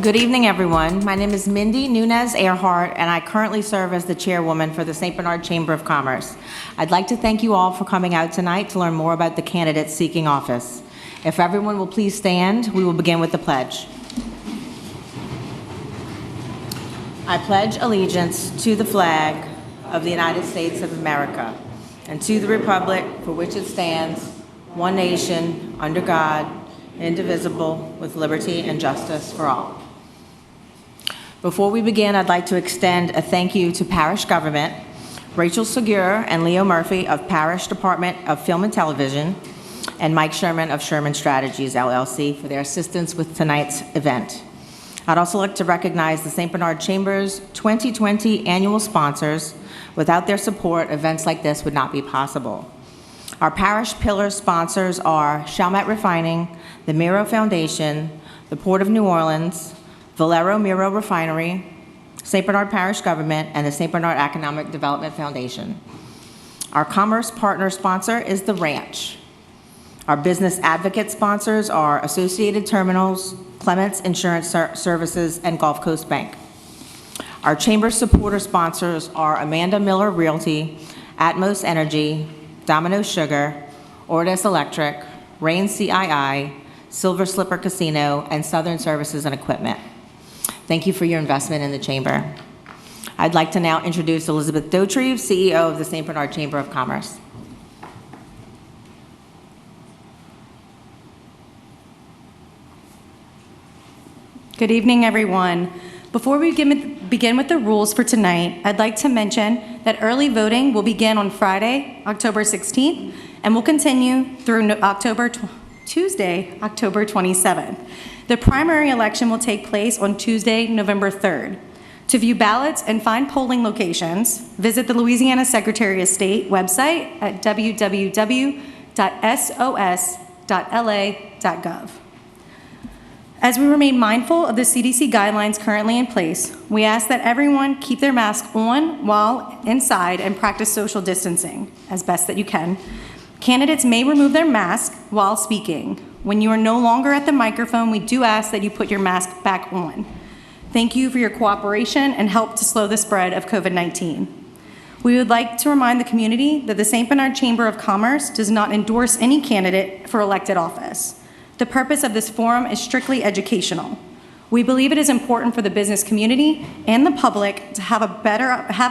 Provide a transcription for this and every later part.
Good evening, everyone. My name is Mindy Nunez Earhart, and I currently serve as the chairwoman for the St. Bernard Chamber of Commerce. I'd like to thank you all for coming out tonight to learn more about the candidates seeking office. If everyone will please stand, we will begin with the pledge. I pledge allegiance to the flag of the United States of America and to the republic for which it stands, one nation, under God, indivisible, with liberty and justice for all. Before we begin, I'd like to extend a thank you to parish government, Rachel Segura and Leo Murphy of Parish Department of Film and Television, and Mike Sherman of Sherman Strategies, LLC, for their assistance with tonight's event. I'd also like to recognize the St. Bernard Chamber's 2020 annual sponsors. Without their support, events like this would not be possible. Our parish pillar sponsors are Chalmette Refining, the Miro Foundation, the Port of New Orleans, Valero Miro Refinery, St. Bernard Parish Government, and the St. Bernard Economic Development Foundation. Our commerce partner sponsor is the Ranch. Our business advocate sponsors are Associated Terminals, Clements Insurance Services, and Gulf Coast Bank. Our chamber supporter sponsors are Amanda Miller Realty, Atmos Energy, Domino Sugar, Ordis Electric, Rain CII, Silver Slipper Casino, and Southern Services and Equipment. Thank you for your investment in the chamber. I'd like to now introduce Elizabeth Dautrieve, CEO of the St. Bernard Chamber of Commerce. Good evening, everyone. Before we begin with the rules for tonight, I'd like to mention that early voting will begin on Friday, October 16th, and will continue through Tuesday, October 27th. The primary election will take place on Tuesday, November 3rd. To view ballots and find polling locations, visit the Louisiana Secretary of State website at www.sos.la.gov. As we remain mindful of the CDC guidelines currently in place, we ask that everyone keep their mask on while inside and practice social distancing as best that you can. Candidates may remove their mask while speaking. When you are no longer at the microphone, we do ask that you put your mask back on. Thank you for your cooperation and help to slow the spread of COVID-19. We would like to remind the community that the St. Bernard Chamber of Commerce does not endorse any candidate for elected office. The purpose of this forum is strictly educational. We believe it is important for the business community and the public to have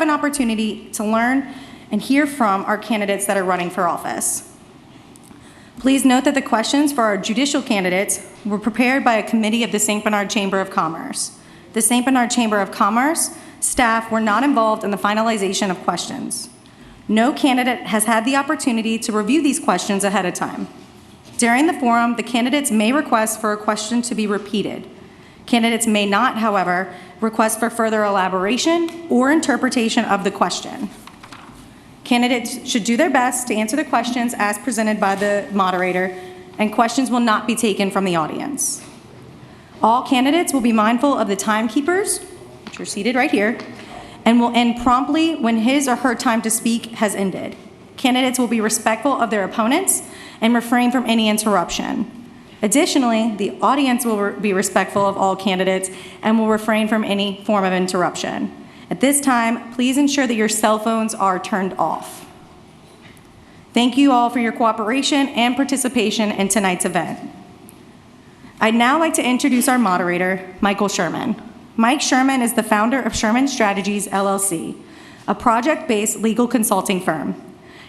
an opportunity to learn and hear from our candidates that are running for office. Please note that the questions for our judicial candidates were prepared by a committee of the St. Bernard Chamber of Commerce. The St. Bernard Chamber of Commerce staff were not involved in the finalization of questions. No candidate has had the opportunity to review these questions ahead of time. During the forum, the candidates may request for a question to be repeated. Candidates may not, however, request for further elaboration or interpretation of the question. Candidates should do their best to answer the questions as presented by the moderator, and questions will not be taken from the audience. All candidates will be mindful of the timekeepers, which are seated right here, and will end promptly when his or her time to speak has ended. Candidates will be respectful of their opponents and refrain from any interruption. Additionally, the audience will be respectful of all candidates and will refrain from any form of interruption. At this time, please ensure that your cell phones are turned off. Thank you all for your cooperation and participation in tonight's event. I'd now like to introduce our moderator, Michael Sherman. Mike Sherman is the founder of Sherman Strategies, LLC, a project-based legal consulting firm.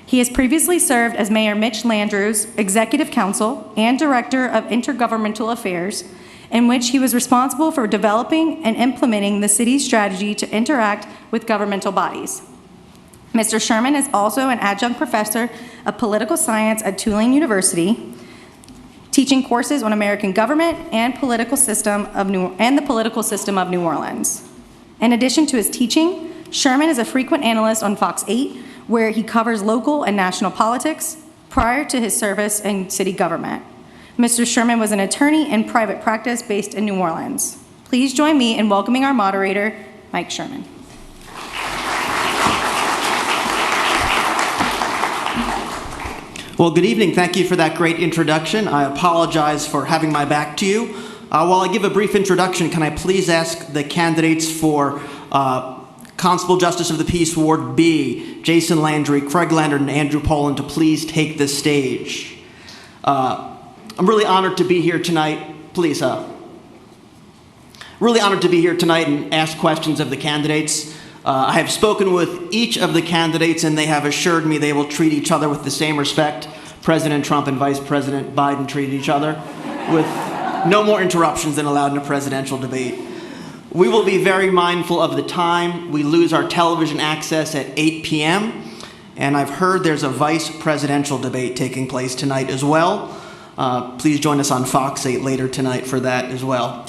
He has previously served as Mayor Mitch Landry's Executive Counsel and Director of Intergovernmental Affairs, in which he was responsible for developing and implementing the city's strategy to interact with governmental bodies. Mr. Sherman is also an adjunct professor of political science at Tulane University, teaching courses on American government and the political system of New Orleans. In addition to his teaching, Sherman is a frequent analyst on Fox 8, where he covers local and national politics prior to his service in city government. Mr. Sherman was an attorney in private practice based in New Orleans. Please join me in welcoming our moderator, Mike Sherman. Well, good evening. Thank you for that great introduction. I apologize for having my back to you. While I give a brief introduction, can I please ask the candidates for Constable Justice of the Peace, Ward B, Jason Landry, Craig Leonard, and Andrew Poland to please take the stage. I'm really honored to be here tonight. Please, really honored to be here tonight and ask questions of the candidates. I have spoken with each of the candidates, and they have assured me they will treat each other with the same respect President Trump and Vice President Biden treated each other, with no more interruptions than allowed in a presidential debate. We will be very mindful of the time. We lose our television access at 8 p.m., and I've heard there's a vice presidential debate taking place tonight as well. Please join us on Fox 8 later tonight for that as well.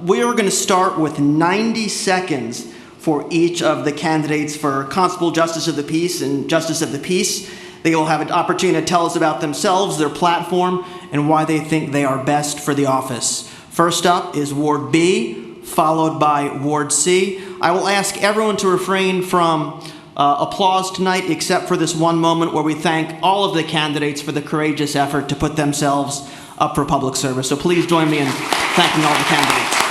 We are going to start with 90 seconds for each of the candidates for Constable Justice of the Peace and Justice of the Peace. They will have an opportunity to tell us about themselves, their platform, and why they think they are best for the office. First up is Ward B, followed by Ward C. I will ask everyone to refrain from applause tonight, except for this one moment where we thank all of the candidates for the courageous effort to put themselves up for public service. So please join me in thanking all the candidates.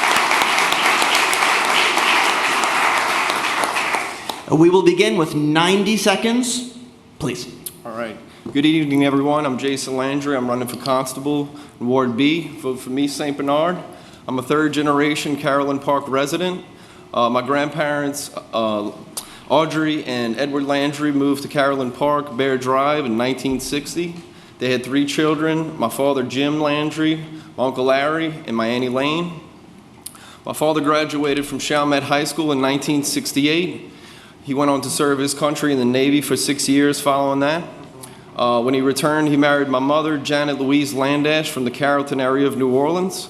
We will begin with 90 seconds, please. All right. Good evening, everyone. I'm Jason Landry. I'm running for Constable in Ward B. Vote for me, St. Bernard. I'm a third-generation Carolyn Park resident. My grandparents, Audrey and Edward Landry, moved to Carolyn Park, Bear Drive in 1960. They had 3 children, my father, Jim Landry, my Uncle Larry, and my Annie Lane. My father graduated from Chalmette High School in 1968. He went on to serve his country in the Navy for 6 years following that. When he returned, he married my mother, Janet Louise Landash, from the Carrollton area of New Orleans.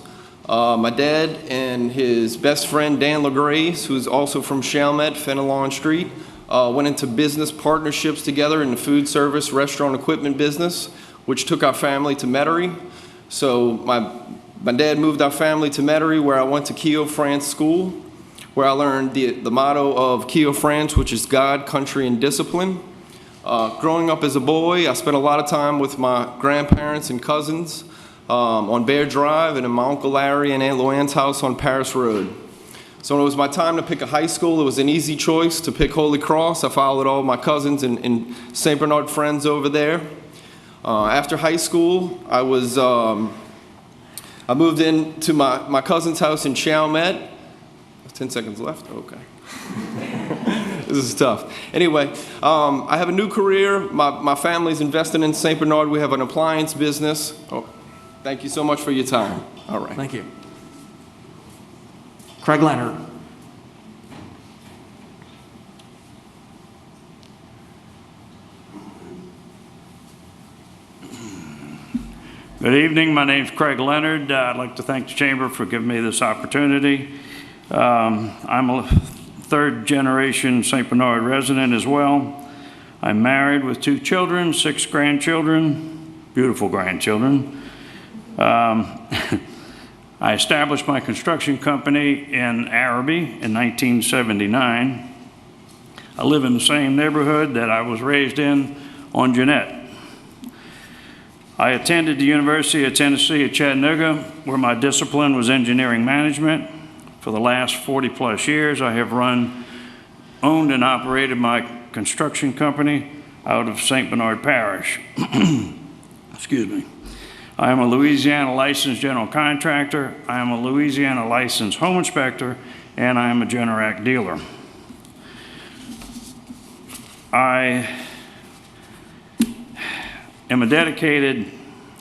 My dad and his best friend, Dan LaGrace, who's also from Chalmette, Fenelon Street, went into business partnerships together in the food service restaurant equipment business, which took our family to Metairie. So my dad moved our family to Metairie, where I went to Keogh France School, where I learned the motto of Keogh France, which is God, Country, and Discipline. Growing up as a boy, I spent a lot of time with my grandparents and cousins on Bear Drive and in my Uncle Larry and Aunt Luann's house on Paris Road. So when it was my time to pick a high school, it was an easy choice to pick Holy Cross. I followed all my cousins and St. Bernard friends over there. After high school, I moved into my cousin's house in Chalmette. 10 seconds left? Okay. This is tough. Anyway, I have a new career. My family's invested in St. Bernard. We have an appliance business. Oh, thank you so much for your time. All right. Thank you. Craig Leonard. Good evening. My name's Craig Leonard. I'd like to thank the Chamber for giving me this opportunity. I'm a third-generation St. Bernard resident as well. I'm married with 2 children, 6 grandchildren, beautiful grandchildren. I established my construction company in Araby in 1979. I live in the same neighborhood that I was raised in on Jeanette. I attended the University of Tennessee at Chattanooga, where my discipline was engineering management. For the last 40-plus years, I have owned and operated my construction company out of St. Bernard Parish. Excuse me. I am a Louisiana licensed general contractor. I am a Louisiana licensed home inspector, and I am a Generac dealer. I am a dedicated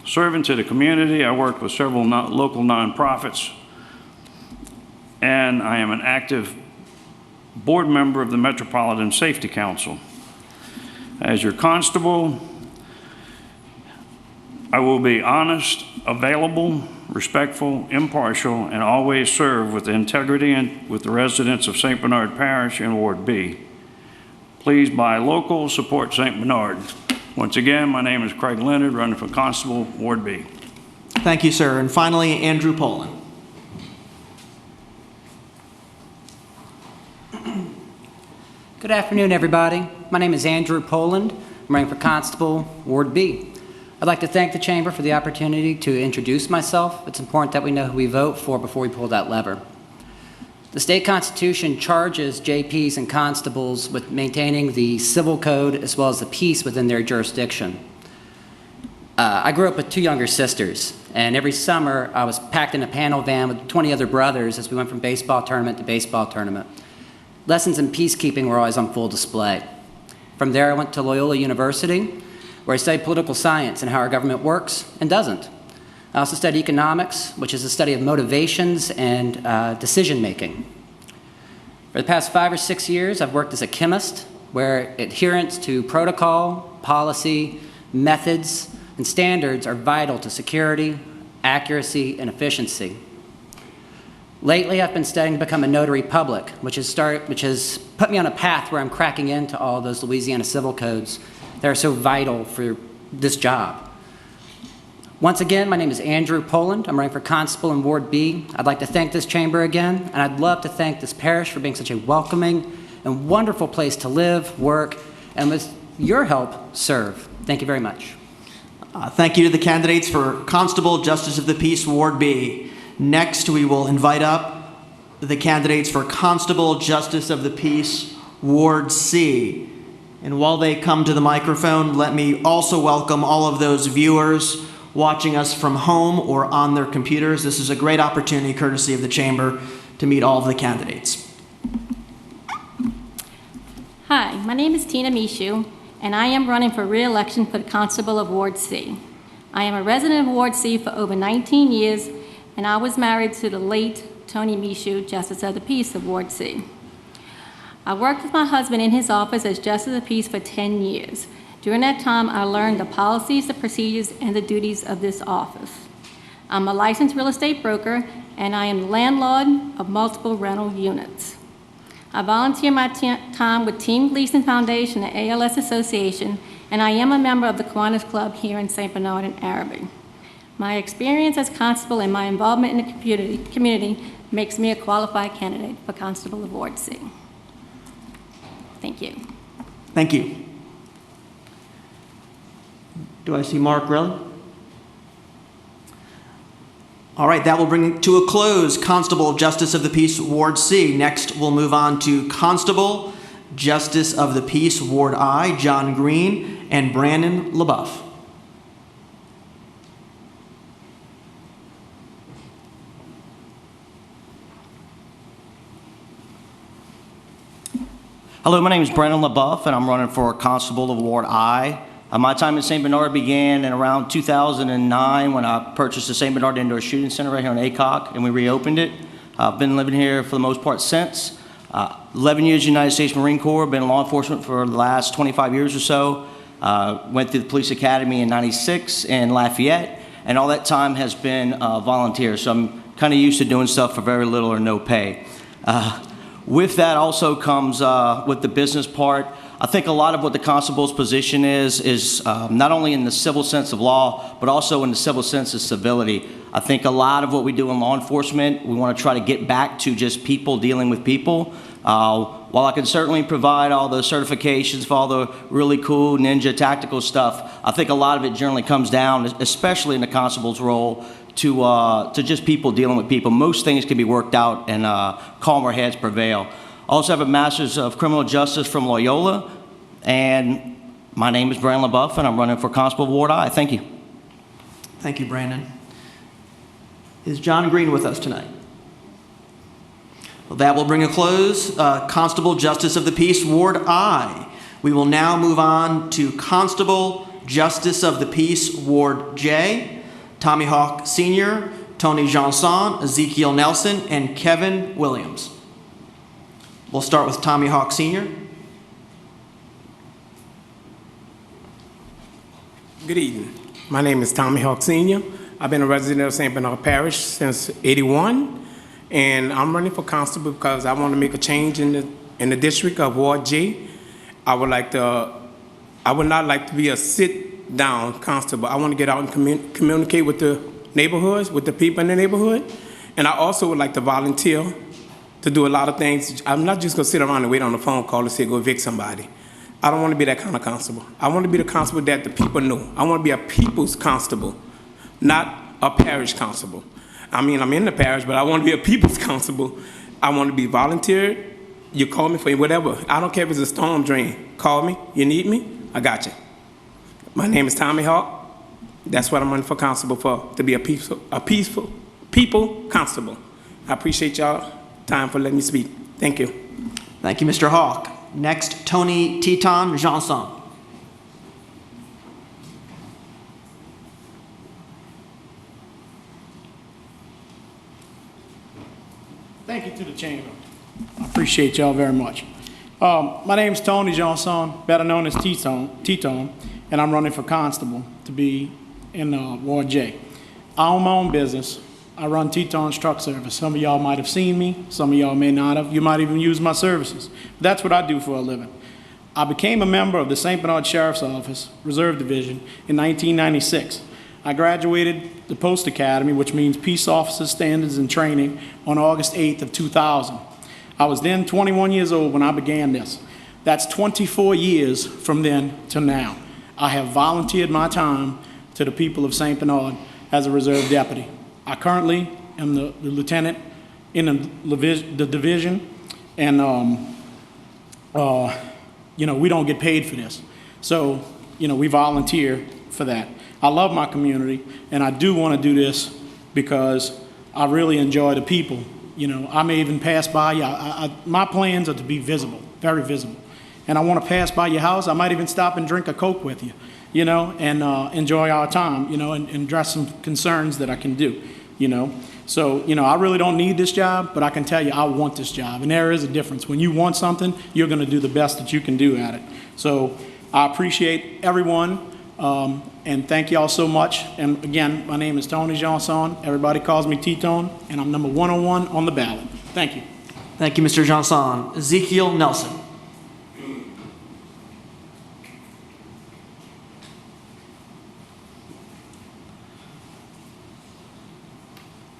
servant to the community. I work with several local nonprofits, and I am an active board member of the Metropolitan Safety Council. As your constable, I will be honest, available, respectful, impartial, and always serve with integrity and with the residents of St. Bernard Parish and Ward B. Please buy local, support St. Bernard. Once again, my name is Craig Leonard, running for Constable, Ward B. Thank you, sir. And finally, Andrew Poland. Good afternoon, everybody. My name is Andrew Poland. I'm running for Constable, Ward B. I'd like to thank the Chamber for the opportunity to introduce myself. It's important that we know who we vote for before we pull that lever. The state constitution charges JPs and constables with maintaining the civil code as well as the peace within their jurisdiction. I grew up with 2 younger sisters, and every summer I was packed in a panel van with 20 other brothers as we went from baseball tournament to baseball tournament. Lessons in peacekeeping were always on full display. From there, I went to Loyola University, where I studied political science and how our government works and doesn't. I also studied economics, which is the study of motivations and decision-making. For the past 5 or 6 years, I've worked as a chemist, where adherence to protocol, policy, methods, and standards are vital to security, accuracy, and efficiency. Lately, I've been studying to become a notary public, which has put me on a path where I'm cracking into all those Louisiana civil codes that are so vital for this job. Once again, my name is Andrew Poland. I'm running for Constable in Ward B. I'd like to thank this chamber again, and I'd love to thank this parish for being such a welcoming and wonderful place to live, work, and with your help, serve. Thank you very much. Thank you to the candidates for Constable Justice of the Peace, Ward B. Next, we will invite up the candidates for Constable Justice of the Peace, Ward C. And while they come to the microphone, let me also welcome all of those viewers watching us from home or on their computers. This is a great opportunity, courtesy of the Chamber, to meet all of the candidates. Hi, my name is Tina Mishu, and I am running for re-election for the Constable of Ward C. I am a resident of Ward C for over 19 years, and I was married to the late Tony Mishu, Justice of the Peace of Ward C. I worked with my husband in his office as Justice of the Peace for 10 years. During that time, I learned the policies, the procedures, and the duties of this office. I'm a licensed real estate broker, and I am the landlord of multiple rental units. I volunteer my time with Team Gleason Foundation, the ALS Association, and I am a member of the Kiwanis Club here in St. Bernard and Araby. My experience as constable and my involvement in the community makes me a qualified candidate for Constable of Ward C. Thank you. Thank you. Do I see Mark Relly? All right, that will bring it to a close. Constable Justice of the Peace, Ward C. Next, we'll move on to Constable Justice of the Peace, Ward I, John Green and Brandon LaBeouf. Hello, my name is Brandon LaBeouf, and I'm running for Constable of Ward I. My time in St. Bernard began in around 2009 when I purchased the St. Bernard Indoor Shooting Center right here in ACOC, and we reopened it. I've been living here for the most part since. 11 years United States Marine Corps, been in law enforcement for the last 25 years or so. Went through the police academy in '96 in Lafayette, and all that time has been volunteer, so I'm kind of used to doing stuff for very little or no pay. With that also comes with the business part. I think a lot of what the constable's position is not only in the civil sense of law, but also in the civil sense of civility. I think a lot of what we do in law enforcement, we want to try to get back to just people dealing with people. While I can certainly provide all the certifications for all the really cool ninja tactical stuff, I think a lot of it generally comes down, especially in the constable's role, to just people dealing with people. Most things can be worked out and calmer heads prevail. I also have a Master's of Criminal Justice from Loyola, and my name is Brandon LaBeouf, and I'm running for Constable of Ward I. Thank you. Thank you, Brandon. Is John Green with us tonight? Well, that will bring a close. Constable Justice of the Peace, Ward I. We will now move on to Constable Justice of the Peace, Ward J. Tommy Hawk Sr., Tony Janson, Ezekiel Nelson, and Kevin Williams. We'll start with Tommy Hawk Sr. Good evening. My name is Tommy Hawk Sr. I've been a resident of St. Bernard Parish since '81, and I'm running for constable because I want to make a change in the district of Ward J. I would not like to be a sit-down constable. I want to get out and communicate with the neighborhoods, with the people in the neighborhood, and I also would like to volunteer to do a lot of things. I'm not just going to sit around and wait on a phone call to say go evict somebody. I don't want to be that kind of constable. I want to be the constable that the people know. I want to be a people's constable, not a parish constable. I mean, I'm in the parish, but I want to be a people's constable. I want to be volunteered. You call me for whatever. I don't care if it's a storm drain. Call me. You need me? I got you. My name is Tommy Hawk. That's what I'm running for constable for, to be a peaceful people constable. I appreciate y'all time for letting me speak. Thank you. Thank you, Mr. Hawk. Next, Tony Titon Janson. Thank you to the chamber. I appreciate y'all very much. My name is Tony Johnson, better known as T-Tone, and I'm running for constable to be in Ward J. I own my own business. I run T-Tone's truck service. Some of y'all might have seen me. Some of y'all may not have. You might even use my services. That's what I do for a living. I became a member of the St. Bernard Sheriff's Office, Reserve Division, in 1996. I graduated the Post Academy, which means Peace Officer Standards and Training, on August 8th of 2000. I was then 21 years old when I began this. That's 24 years from then to now. I have volunteered my time to the people of St. Bernard as a reserve deputy. I currently am the lieutenant in the division, and we don't get paid for this. So, we volunteer for that. I love my community, and I do want to do this because I really enjoy the people. I may even pass by you. My plans are to be visible, very visible. And I want to pass by your house. I might even stop and drink a Coke with you, and enjoy our time, and address some concerns that I can do, So, I really don't need this job, but I can tell you I want this job. And there is a difference. When you want something, you're going to do the best that you can do at it. So I appreciate everyone. And thank y'all so much. And again, my name is Tony Johnson. Everybody calls me T-Tone, and I'm number 101 on the ballot. Thank you. Thank you, Mr. Janson. Ezekiel Nelson.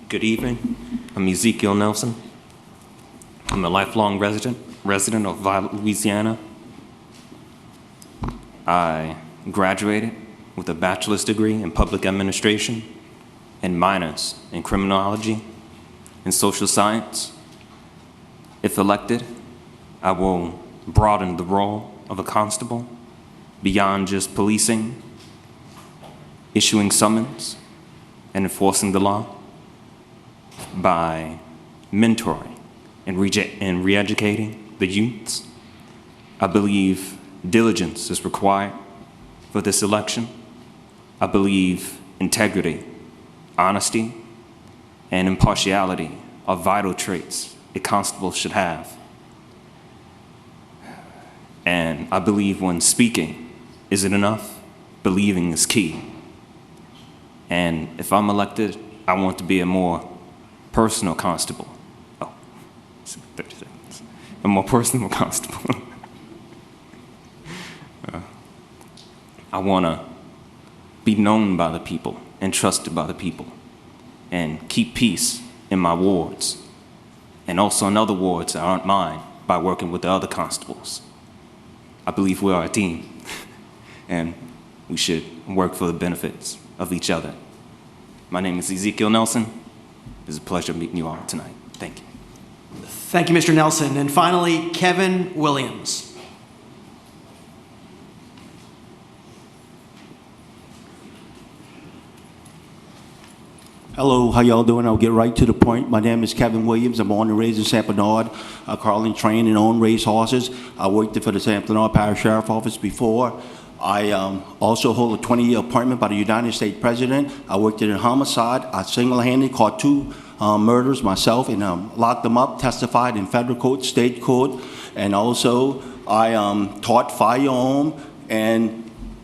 Good evening. I'm Ezekiel Nelson. I'm a lifelong resident of Louisiana. I graduated with a bachelor's degree in public administration and minors in criminology and social science. If elected, I will broaden the role of a constable beyond just policing, issuing summons, and enforcing the law by mentoring and re-educating the youths. I believe diligence is required for this election. I believe integrity, honesty, and impartiality are vital traits a constable should have. And I believe when speaking isn't enough, believing is key. And if I'm elected, I want to be a more personal constable. 30 seconds. A more personal constable. I want to be known by the people and trusted by the people and keep peace in my wards and also in other wards that aren't mine by working with the other constables. I believe we are a team and we should work for the benefits of each other. My name is Ezekiel Nelson. It's a pleasure meeting you all tonight. Thank you. Thank you, Mr. Nelson. And finally, Kevin Williams. Hello, how y'all doing? I'll get right to the point. My name is Kevin Williams. I'm born and raised in St. Bernard. I currently train and own race horses. I worked for the St. Bernard Parish Sheriff's Office before. I also hold a 20-year appointment by the United States President. I worked in homicide. I single-handedly caught 2 murders myself and locked them up, testified in federal court, state court, and also I taught firearm, and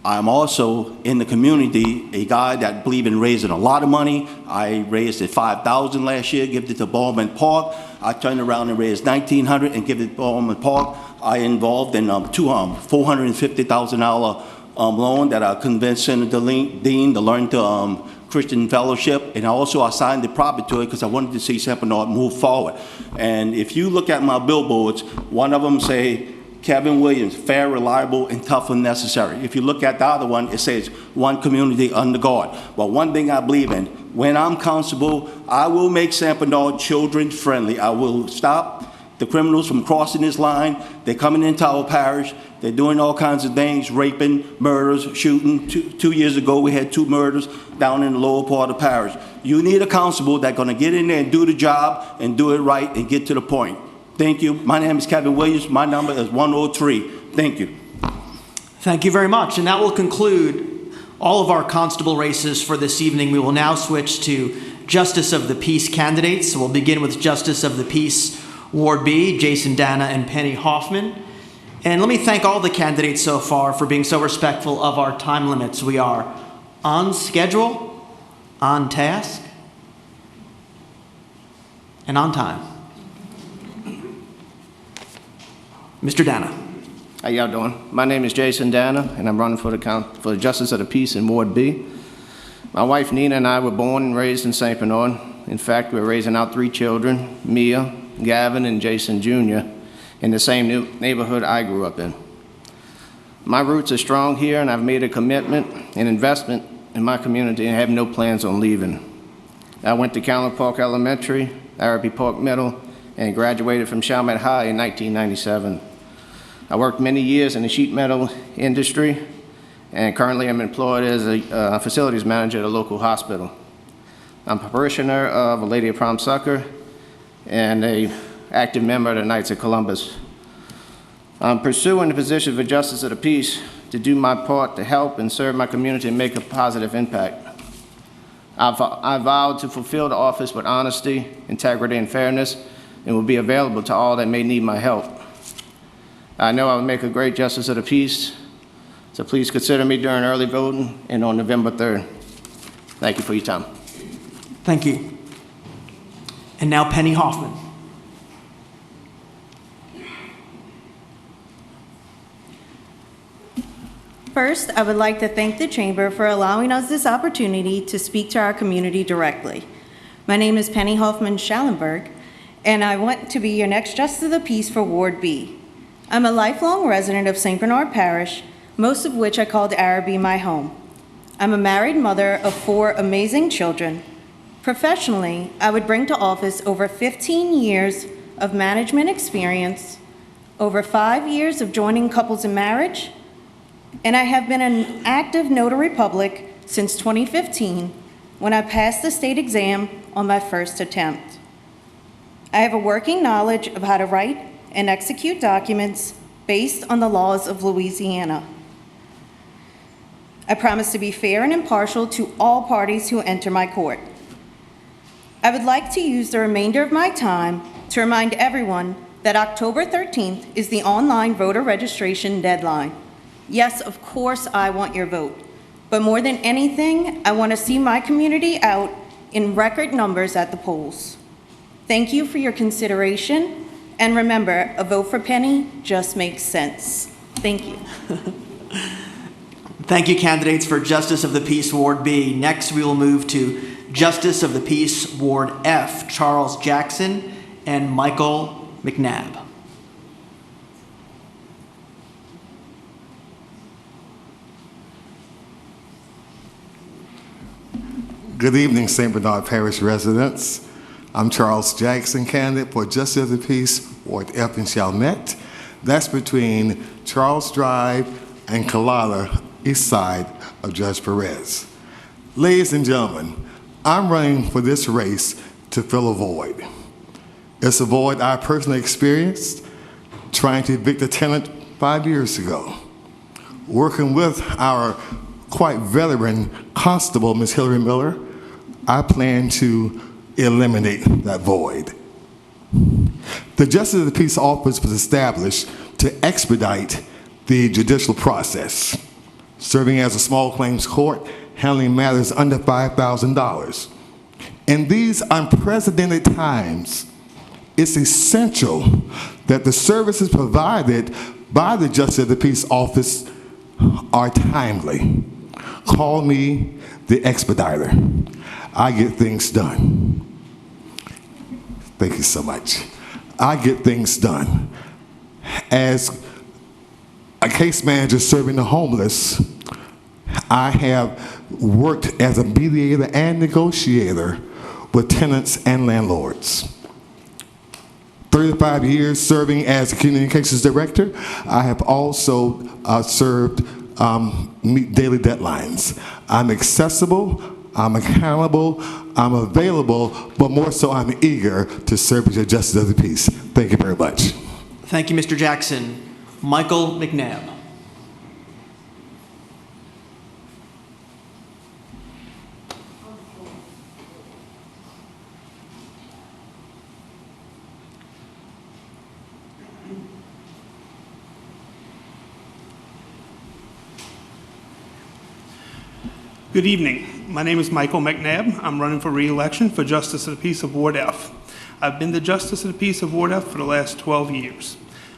I'm also in the community a guy that believe in raising a lot of money. I raised it $5,000 last year, gave it to Baldwin Park. I turned around and raised $1,900 and give it to Baldwin Park. I involved in $450,000 loan that I convinced Senator Dean to learn to Christian Fellowship, and also I signed the property to it because I wanted to see St. Bernard move forward. And if you look at my billboards, one of them say, Kevin Williams, fair, reliable, and tough when necessary. If you look at the other one, it says one community under God. But one thing I believe in, when I'm constable, I will make St. Bernard children friendly. I will stop the criminals from crossing this line. They're coming into our parish. They're doing all kinds of things, raping, murders, shooting. Two years ago, we had 2 murders down in the lower part of the parish. You need a constable that's going to get in there and do the job and do it right and get to the point. Thank you. My name is Kevin Williams. My number is 103. Thank you. Thank you very much. And that will conclude all of our constable races for this evening. We will now switch to Justice of the Peace candidates. So we'll begin with Justice of the Peace, Ward B, Jason Dana and Penny Hoffman. And let me thank all the candidates so far for being so respectful of our time limits. We are on schedule, on task, and on time. Mr. Dana. How y'all doing? My name is Jason Dana, and I'm running for the Justice of the Peace in Ward B. My wife Nina and I were born and raised in St. Bernard. In fact, we're raising out 3 children, Mia, Gavin, and Jason Jr., in the same neighborhood I grew up in. My roots are strong here, and I've made a commitment and investment in my community and have no plans on leaving. I went to Callan Park Elementary, Araby Park Middle, and graduated from Sherman High in 1997. I worked many years in the sheet metal industry, and currently I'm employed as a facilities manager at a local hospital. I'm a parishioner of Our Lady of Prom Succor and an active member of the Knights of Columbus. I'm pursuing the position for Justice of the Peace to do my part to help and serve my community and make a positive impact. I vowed to fulfill the office with honesty, integrity, and fairness, and will be available to all that may need my help. I know I will make a great Justice of the Peace, so please consider me during early voting and on November 3rd. Thank you for your time. Thank you. And now Penny Hoffman. First, I would like to thank the Chamber for allowing us this opportunity to speak to our community directly. My name is Penny Hoffman Schallenberg, and I want to be your next Justice of the Peace for Ward B. I'm a lifelong resident of St. Bernard Parish, most of which I called Araby my home. I'm a married mother of 4 amazing children. Professionally, I would bring to office over 15 years of management experience, over 5 years of joining couples in marriage, and I have been an active notary public since 2015, when I passed the state exam on my first attempt. I have a working knowledge of how to write and execute documents based on the laws of Louisiana. I promise to be fair and impartial to all parties who enter my court. I would like to use the remainder of my time to remind everyone that October 13th is the online voter registration deadline. Yes, of course, I want your vote. But more than anything, I want to see my community out in record numbers at the polls. Thank you for your consideration. And remember, a vote for Penny just makes sense. Thank you. Thank you, candidates for Justice of the Peace, Ward B. Next, we will move to Justice of the Peace, Ward F, Charles Jackson and Michael Mcnabb. Good evening, St. Bernard Parish residents. I'm Charles Jackson, candidate for Justice of the Peace, Ward F in Chalmette. That's between Charles Drive and Kalala, east side of Judge Perez. Ladies and gentlemen, I'm running for this race to fill a void. It's a void I personally experienced trying to evict a tenant 5 years ago. Working with our quite veteran constable, Ms. Hillary Miller, I plan to eliminate that void. The Justice of the Peace Office was established to expedite the judicial process, serving as a small claims court, handling matters under $5,000. In these unprecedented times, it's essential that the services provided by the Justice of the Peace Office are timely. Call me the expediter. I get things done. Thank you so much. I get things done. As a case manager serving the homeless. I have worked as a mediator and negotiator with tenants and landlords. 35 years serving as a communications director. I have also served meet daily deadlines. I'm accessible, I'm accountable, I'm available, but more so I'm eager to serve as your Justice of the Peace. Thank you very much. Thank you, Mr. Jackson. Michael Mcnabb. Good evening. My name is Michael Mcnabb. I'm running for re-election for Justice of the Peace of Ward F. I've been the Justice of the Peace of Ward F for the last 12 years.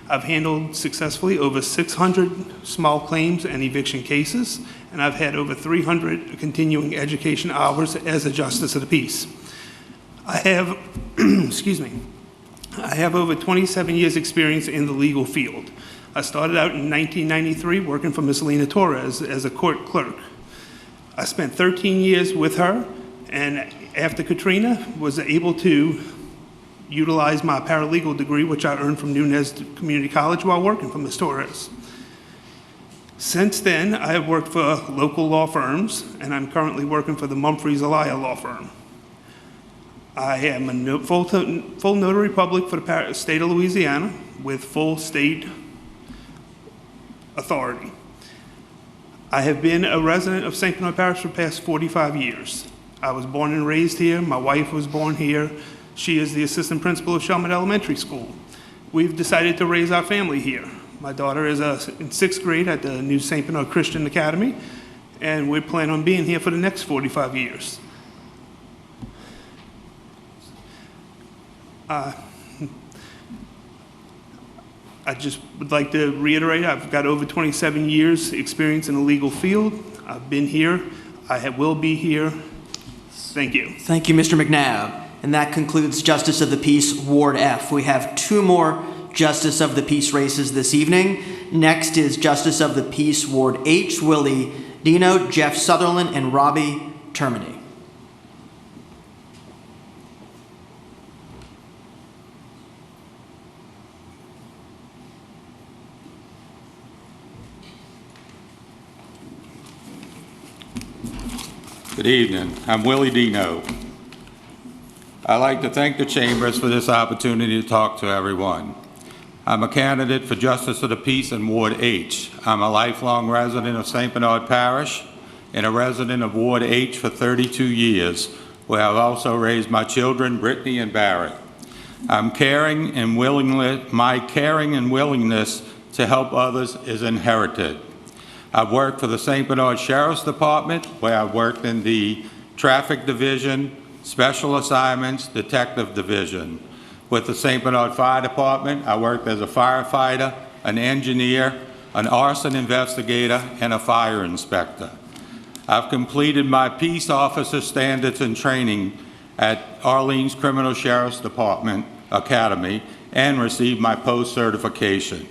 I've handled successfully over 600 small claims and eviction cases, and I've had over 300 continuing education hours as a Justice of the Peace. I have, I have over 27 years experience in the legal field. I started out in 1993 working for Miss Lena Torres as a court clerk. I spent 13 years with her, and after Katrina, was able to utilize my paralegal degree, which I earned from Nunez Community College while working for Ms. Torres. Since then, I have worked for local law firms, and I'm currently working for the Mumphrey-Zelaya law firm. I am a full notary public for the state of Louisiana with full state authority. I have been a resident of St. Bernard Parish for the past 45 years. I was born and raised here. My wife was born here. She is the assistant principal of Sherman Elementary School. We've decided to raise our family here. My daughter is in 6th grade at the new St. Bernard Christian Academy, and we plan on being here for the next 45 years. I just would like to reiterate, I've got over 27 years experience in the legal field. I've been here. I will be here. Thank you. Thank you, Mr. McNabb. And that concludes Justice of the Peace, Ward F. We have 2 more Justice of the Peace races this evening. Next is Justice of the Peace, Ward H, Willie Dino, Jeff Sutherland, and Robbie Termini. Good evening. I'm Willie Dino. I'd like to thank the Chambers for this opportunity to talk to everyone. I'm a candidate for Justice of the Peace in Ward H. I'm a lifelong resident of St. Bernard Parish and a resident of Ward H for 32 years, where I've also raised my children, Brittany and Barrett. My caring and willingness to help others is inherited. I've worked for the St. Bernard Sheriff's Department, where I've worked in the Traffic Division, Special Assignments, Detective Division. With the St. Bernard Fire Department, I worked as a firefighter, an engineer, an arson investigator, and a fire inspector. I've completed my peace officer standards and training at Orleans Criminal Sheriff's Department Academy and received my post-certification.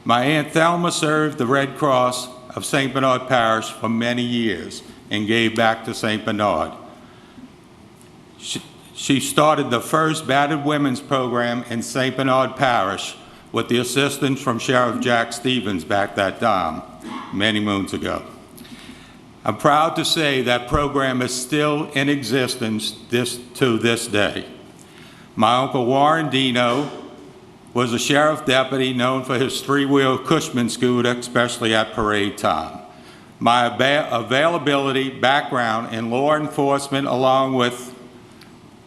My Aunt Thelma served the Red Cross of St. Bernard Parish for many years and gave back to St. Bernard. She started the first battered women's program in St. Bernard Parish with the assistance from Sheriff Jack Stevens back that time, many moons ago. I'm proud to say that program is still in existence to this day. My Uncle Warren Dino was a sheriff deputy known for his 3-wheel Cushman scooter, especially at parade time. My availability, background in law enforcement, along with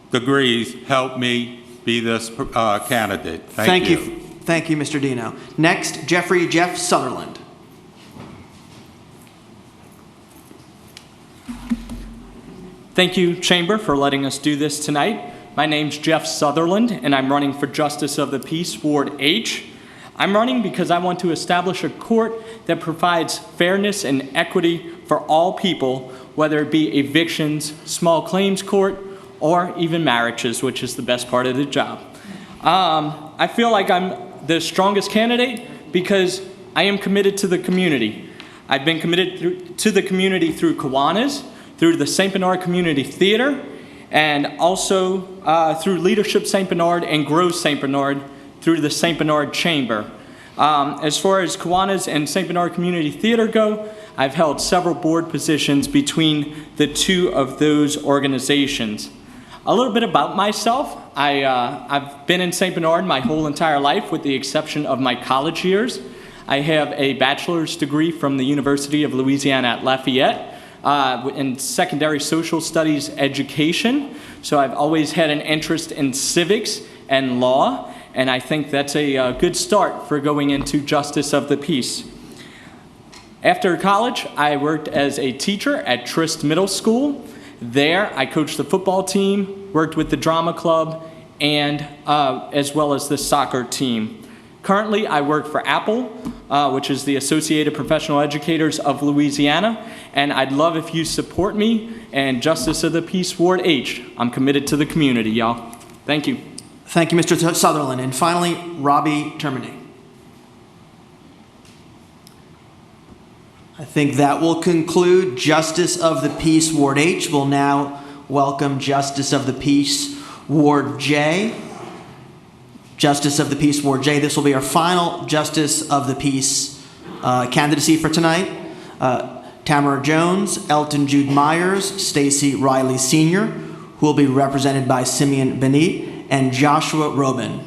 degrees, helped me be this candidate. Thank you. Thank you, Mr. Dino. Next, Jeff Sutherland. Thank you, Chamber, for letting us do this tonight. My name's Jeff Sutherland, and I'm running for Justice of the Peace, Ward H. I'm running because I want to establish a court that provides fairness and equity for all people, whether it be evictions, small claims court, or even marriages, which is the best part of the job. I feel like I'm the strongest candidate because I am committed to the community. I've been committed to the community through Kiwanis, through the St. Bernard Community Theater, and also through Leadership St. Bernard and Grow St. Bernard through the St. Bernard Chamber. As far as Kiwanis and St. Bernard Community Theater go, I've held several board positions between the two of those organizations. A little bit about myself. I've been in St. Bernard my whole entire life with the exception of my college years. I have a bachelor's degree from the University of Louisiana at Lafayette in secondary social studies education. So I've always had an interest in civics and law, and I think that's a good start for going into Justice of the Peace. After college, I worked as a teacher at Trist Middle School. There, I coached the football team, worked with the drama club, and as well as the soccer team. Currently, I work for Apple, which is the Associated Professional Educators of Louisiana, and I'd love if you support me and Justice of the Peace Ward H. I'm committed to the community, y'all. Thank you. Thank you, Mr. Sutherland. And finally, Robbie Termini. I think that will conclude Justice of the Peace Ward H. We'll now welcome Justice of the Peace Ward J. Justice of the Peace Ward J. This will be our final Justice of the Peace candidacy for tonight. Tamara Jones, Elton Jude Myers, Stacy Riley Sr., who will be represented by Simeon Benit, and Joshua Robin.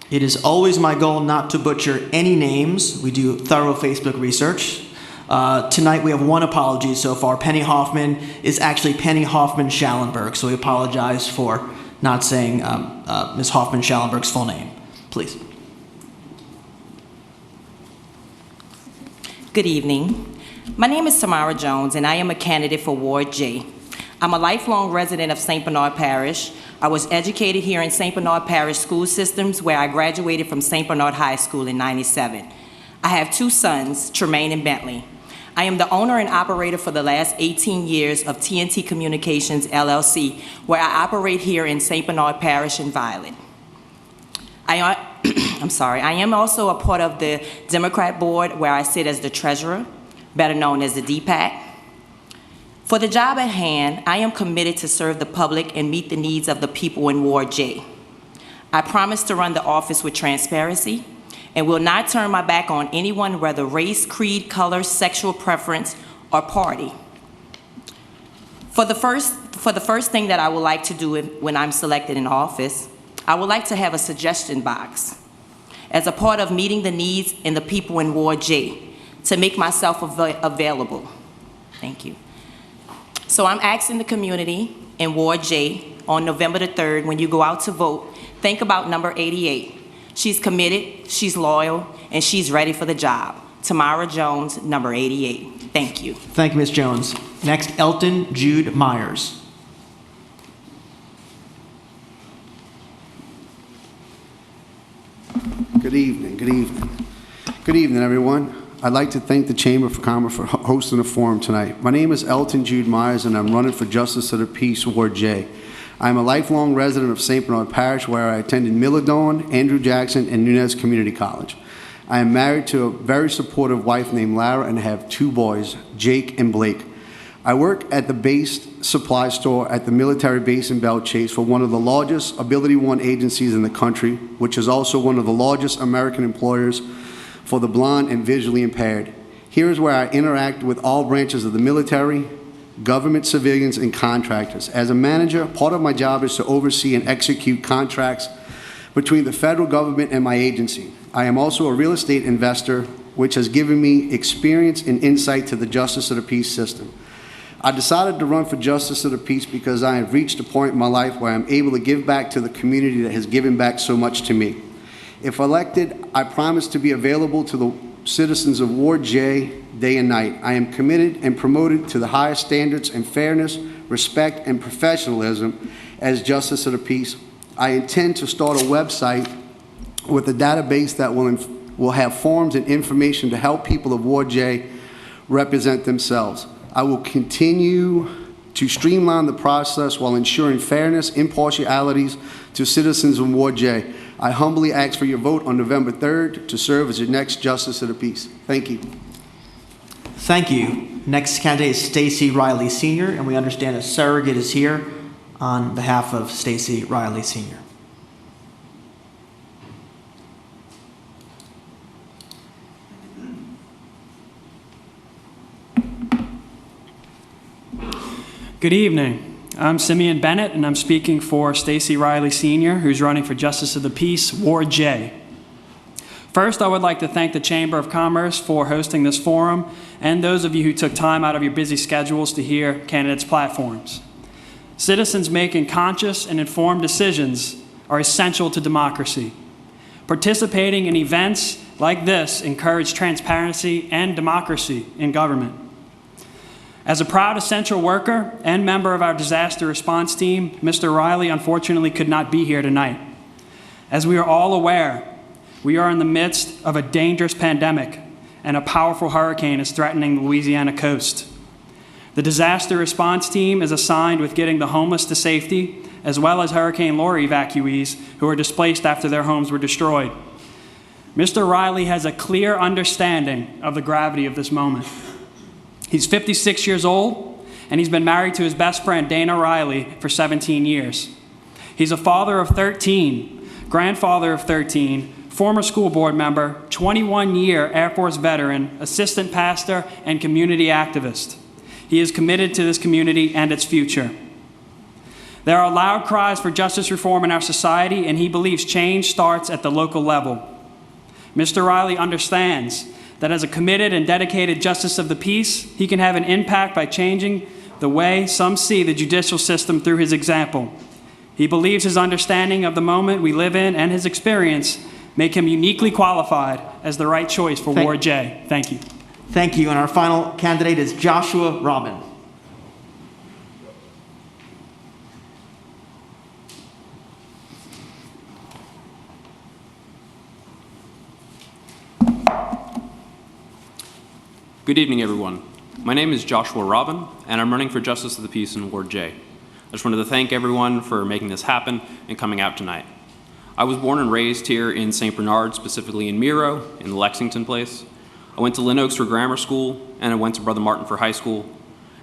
It is always my goal not to butcher any names. We do thorough Facebook research. Tonight we have one apology so far. Penny Hoffman is actually Penny Hoffman Schallenberg, so we apologize for not saying Ms. Hoffman Schallenberg's full name. Please. Good evening. My name is Tamara Jones, and I am a candidate for Ward J. I'm a lifelong resident of St. Bernard Parish. I was educated here in St. Bernard Parish school systems, where I graduated from St. Bernard High School in '97. I have two sons, Tremaine and Bentley. I am the owner and operator for the last 18 years of TNT Communications, LLC, where I operate here in St. Bernard Parish and Violet. I am also a part of the Democrat board, where I sit as the treasurer, better known as the DPAC. For the job at hand, I am committed to serve the public and meet the needs of the people in Ward J. I promise to run the office with transparency and will not turn my back on anyone, whether race, creed, color, sexual preference, or party. For the first thing that I would like to do when I'm selected in office, I would like to have a suggestion box as a part of meeting the needs in the people in Ward J to make myself available. Thank you. So I'm asking the community in Ward J on November the 3rd, when you go out to vote, think about number 88. She's committed, she's loyal, and she's ready for the job. Tamara Jones, number 88. Thank you. Thank you, Ms. Jones. Next, Elton Jude Myers. Good evening, good evening. Good evening, everyone. I'd like to thank the Chamber of Commerce for hosting the forum tonight. My name is Elton Jude Myers, and I'm running for Justice of the Peace, Ward J. I'm a lifelong resident of St. Bernard Parish, where I attended Milledorn, Andrew Jackson, and Nunez Community College. I am married to a very supportive wife named Lara and have two boys, Jake and Blake. I work at the base supply store at the military base in Belle Chase for one of the largest Ability One agencies in the country, which is also one of the largest American employers for the blind and visually impaired. Here is where I interact with all branches of the military, government, civilians, and contractors. As a manager, part of my job is to oversee and execute contracts between the federal government and my agency. I am also a real estate investor, which has given me experience and insight to the Justice of the Peace system. I decided to run for Justice of the Peace because I have reached a point in my life where I'm able to give back to the community that has given back so much to me. If elected, I promise to be available to the citizens of Ward J day and night. I am committed and promoted to the highest standards in fairness, respect, and professionalism as Justice of the Peace. I intend to start a website with a database that will have forms and information to help people of Ward J represent themselves. I will continue to streamline the process while ensuring fairness, impartialities to citizens in Ward J. I humbly ask for your vote on November 3rd to serve as your next Justice of the Peace. Thank you. Thank you. Next candidate is Stacy Riley Sr., and we understand a surrogate is here on behalf of Stacy Riley Sr. Good evening. I'm Simeon Bennett, and I'm speaking for Stacy Riley Sr., who's running for Justice of the Peace, Ward J. First, I would like to thank the Chamber of Commerce for hosting this forum and those of you who took time out of your busy schedules to hear candidates' platforms. Citizens making conscious and informed decisions are essential to democracy. Participating in events like this encourage transparency and democracy in government. As a proud essential worker and member of our disaster response team, Mr. Riley unfortunately could not be here tonight. As we are all aware, we are in the midst of a dangerous pandemic, and a powerful hurricane is threatening the Louisiana coast. The disaster response team is assigned with getting the homeless to safety, as well as Hurricane Laura evacuees who are displaced after their homes were destroyed. Mr. Riley has a clear understanding of the gravity of this moment. He's 56 years old, and he's been married to his best friend, Dana Riley, for 17 years. He's a father of 13, grandfather of 13, former school board member, 21-year Air Force veteran, assistant pastor, and community activist. He is committed to this community and its future. There are loud cries for justice reform in our society, and he believes change starts at the local level. Mr. Riley understands that as a committed and dedicated justice of the peace, he can have an impact by changing the way some see the judicial system through his example. He believes his understanding of the moment we live in and his experience make him uniquely qualified as the right choice for Ward J. Thank you. Thank you. And our final candidate is Joshua Robin. Good evening, everyone. My name is Joshua Robin, and I'm running for Justice of the Peace in Ward J. I just wanted to thank everyone for making this happen and coming out tonight. I was born and raised here in St. Bernard, specifically in Miro, in the Lexington place. I went to Lynn Oaks for grammar school, and I went to Brother Martin for high school.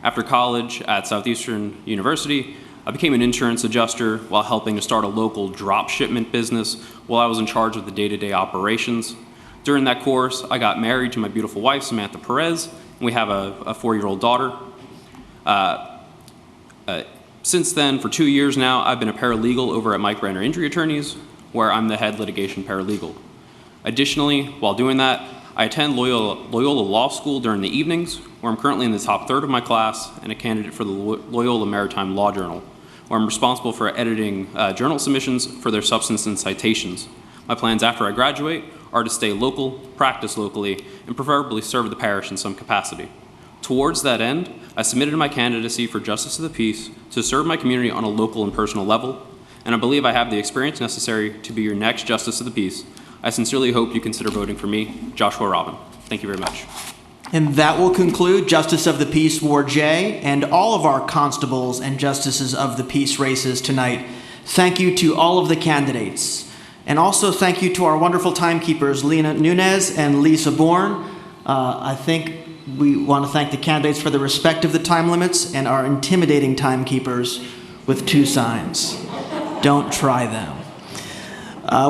After college at Southeastern University, I became an insurance adjuster while helping to start a local drop shipment business while I was in charge of the day-to-day operations. During that course, I got married to my beautiful wife, Samantha Perez, and we have a 4-year-old daughter. Since then, for 2 years now, I've been a paralegal over at Mike Renner Injury Attorneys, where I'm the head litigation paralegal. Additionally, while doing that, I attend Loyola Law School during the evenings, where I'm currently in the top third of my class and a candidate for the Loyola Maritime Law Journal, where I'm responsible for editing journal submissions for their substance and citations. My plans after I graduate are to stay local, practice locally, and preferably serve the parish in some capacity. Towards that end, I submitted my candidacy for Justice of the Peace to serve my community on a local and personal level, and I believe I have the experience necessary to be your next Justice of the Peace. I sincerely hope you consider voting for me, Joshua Robin. Thank you very much. And that will conclude Justice of the Peace Ward J and all of our constables and justices of the peace races tonight. Thank you to all of the candidates. And also thank you to our wonderful timekeepers, Lena Nunez and Lisa Bourne. I think we want to thank the candidates for the respect of the time limits and our intimidating timekeepers with 2 signs. Don't try them.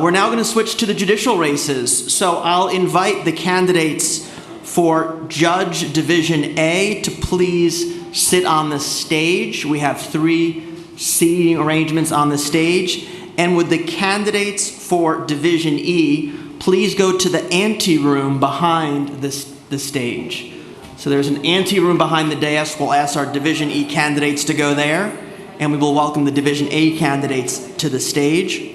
We're now going to switch to the judicial races. So I'll invite the candidates for Judge Division A to please sit on the stage. We have 3 seating arrangements on the stage. And would the candidates for Division E please go to the anteroom behind the stage. So there's an anteroom behind the dais. We'll ask our Division E candidates to go there, and we will welcome the Division A candidates to the stage.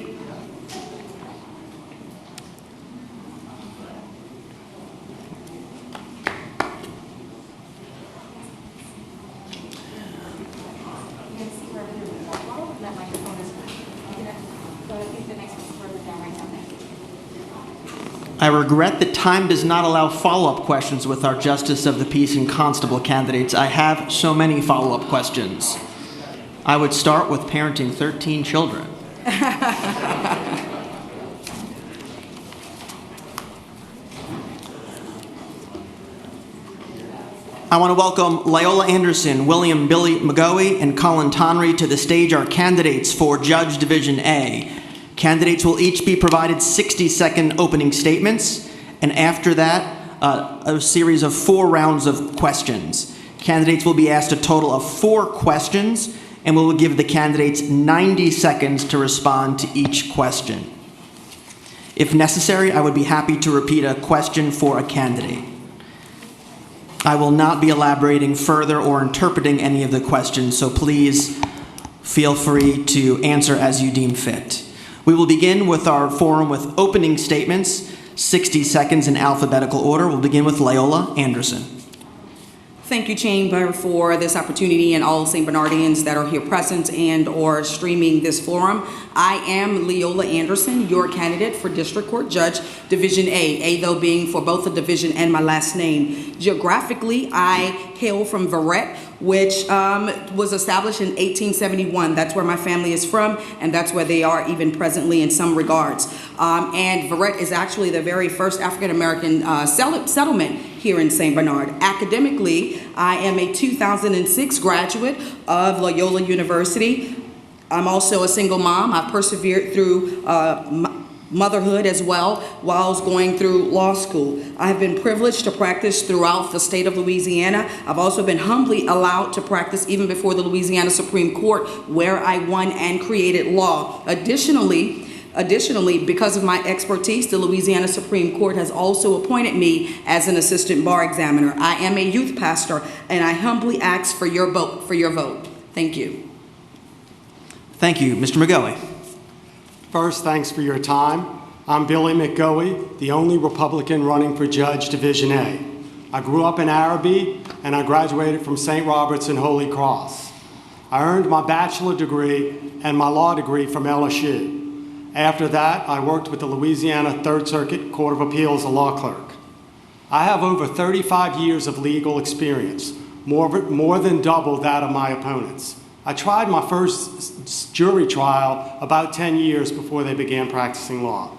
I regret that time does not allow follow-up questions with our Justice of the Peace and Constable candidates. I have so many follow-up questions. I would start with parenting 13 children. I want to welcome Loyola Anderson, William Billy Mcgowey, and Colin Tonry to the stage, our candidates for Judge Division A. Candidates will each be provided 60-second opening statements, and after that, a series of 4 rounds of questions. Candidates will be asked a total of 4 questions, and we will give the candidates 90 seconds to respond to each question. If necessary, I would be happy to repeat a question for a candidate. I will not be elaborating further or interpreting any of the questions, so please feel free to answer as you deem fit. We will begin with our forum with opening statements, 60 seconds in alphabetical order. We'll begin with Loyola Anderson. Thank you, Chamber, for this opportunity and all St. Bernardians that are here present and or streaming this forum. I am Loyola Anderson, your candidate for District Court Judge, Division A though being for both the division and my last name. Geographically, I hail from Verret, which was established in 1871. That's where my family is from, and that's where they are even presently in some regards. And Verret is actually the very first African-American settlement here in St. Bernard. Academically, I am a 2006 graduate of Loyola University. I'm also a single mom. I've persevered through motherhood as well while I was going through law school. I have been privileged to practice throughout the state of Louisiana. I've also been humbly allowed to practice even before the Louisiana Supreme Court, where I won and created law. Additionally, because of my expertise, the Louisiana Supreme Court has also appointed me as an assistant bar examiner. I am a youth pastor, and I humbly ask for your vote. Thank you. Thank you. Mr. Mcgowey. First, thanks for your time. I'm Billy Mcgowey, the only Republican running for Judge Division A. I grew up in Araby, and I graduated from St. Robert's and Holy Cross. I earned my bachelor degree and my law degree from LSU. After that, I worked with the Louisiana Third Circuit Court of Appeals as a law clerk. I have over 35 years of legal experience, more than double that of my opponents. I tried my first jury trial about 10 years before they began practicing law.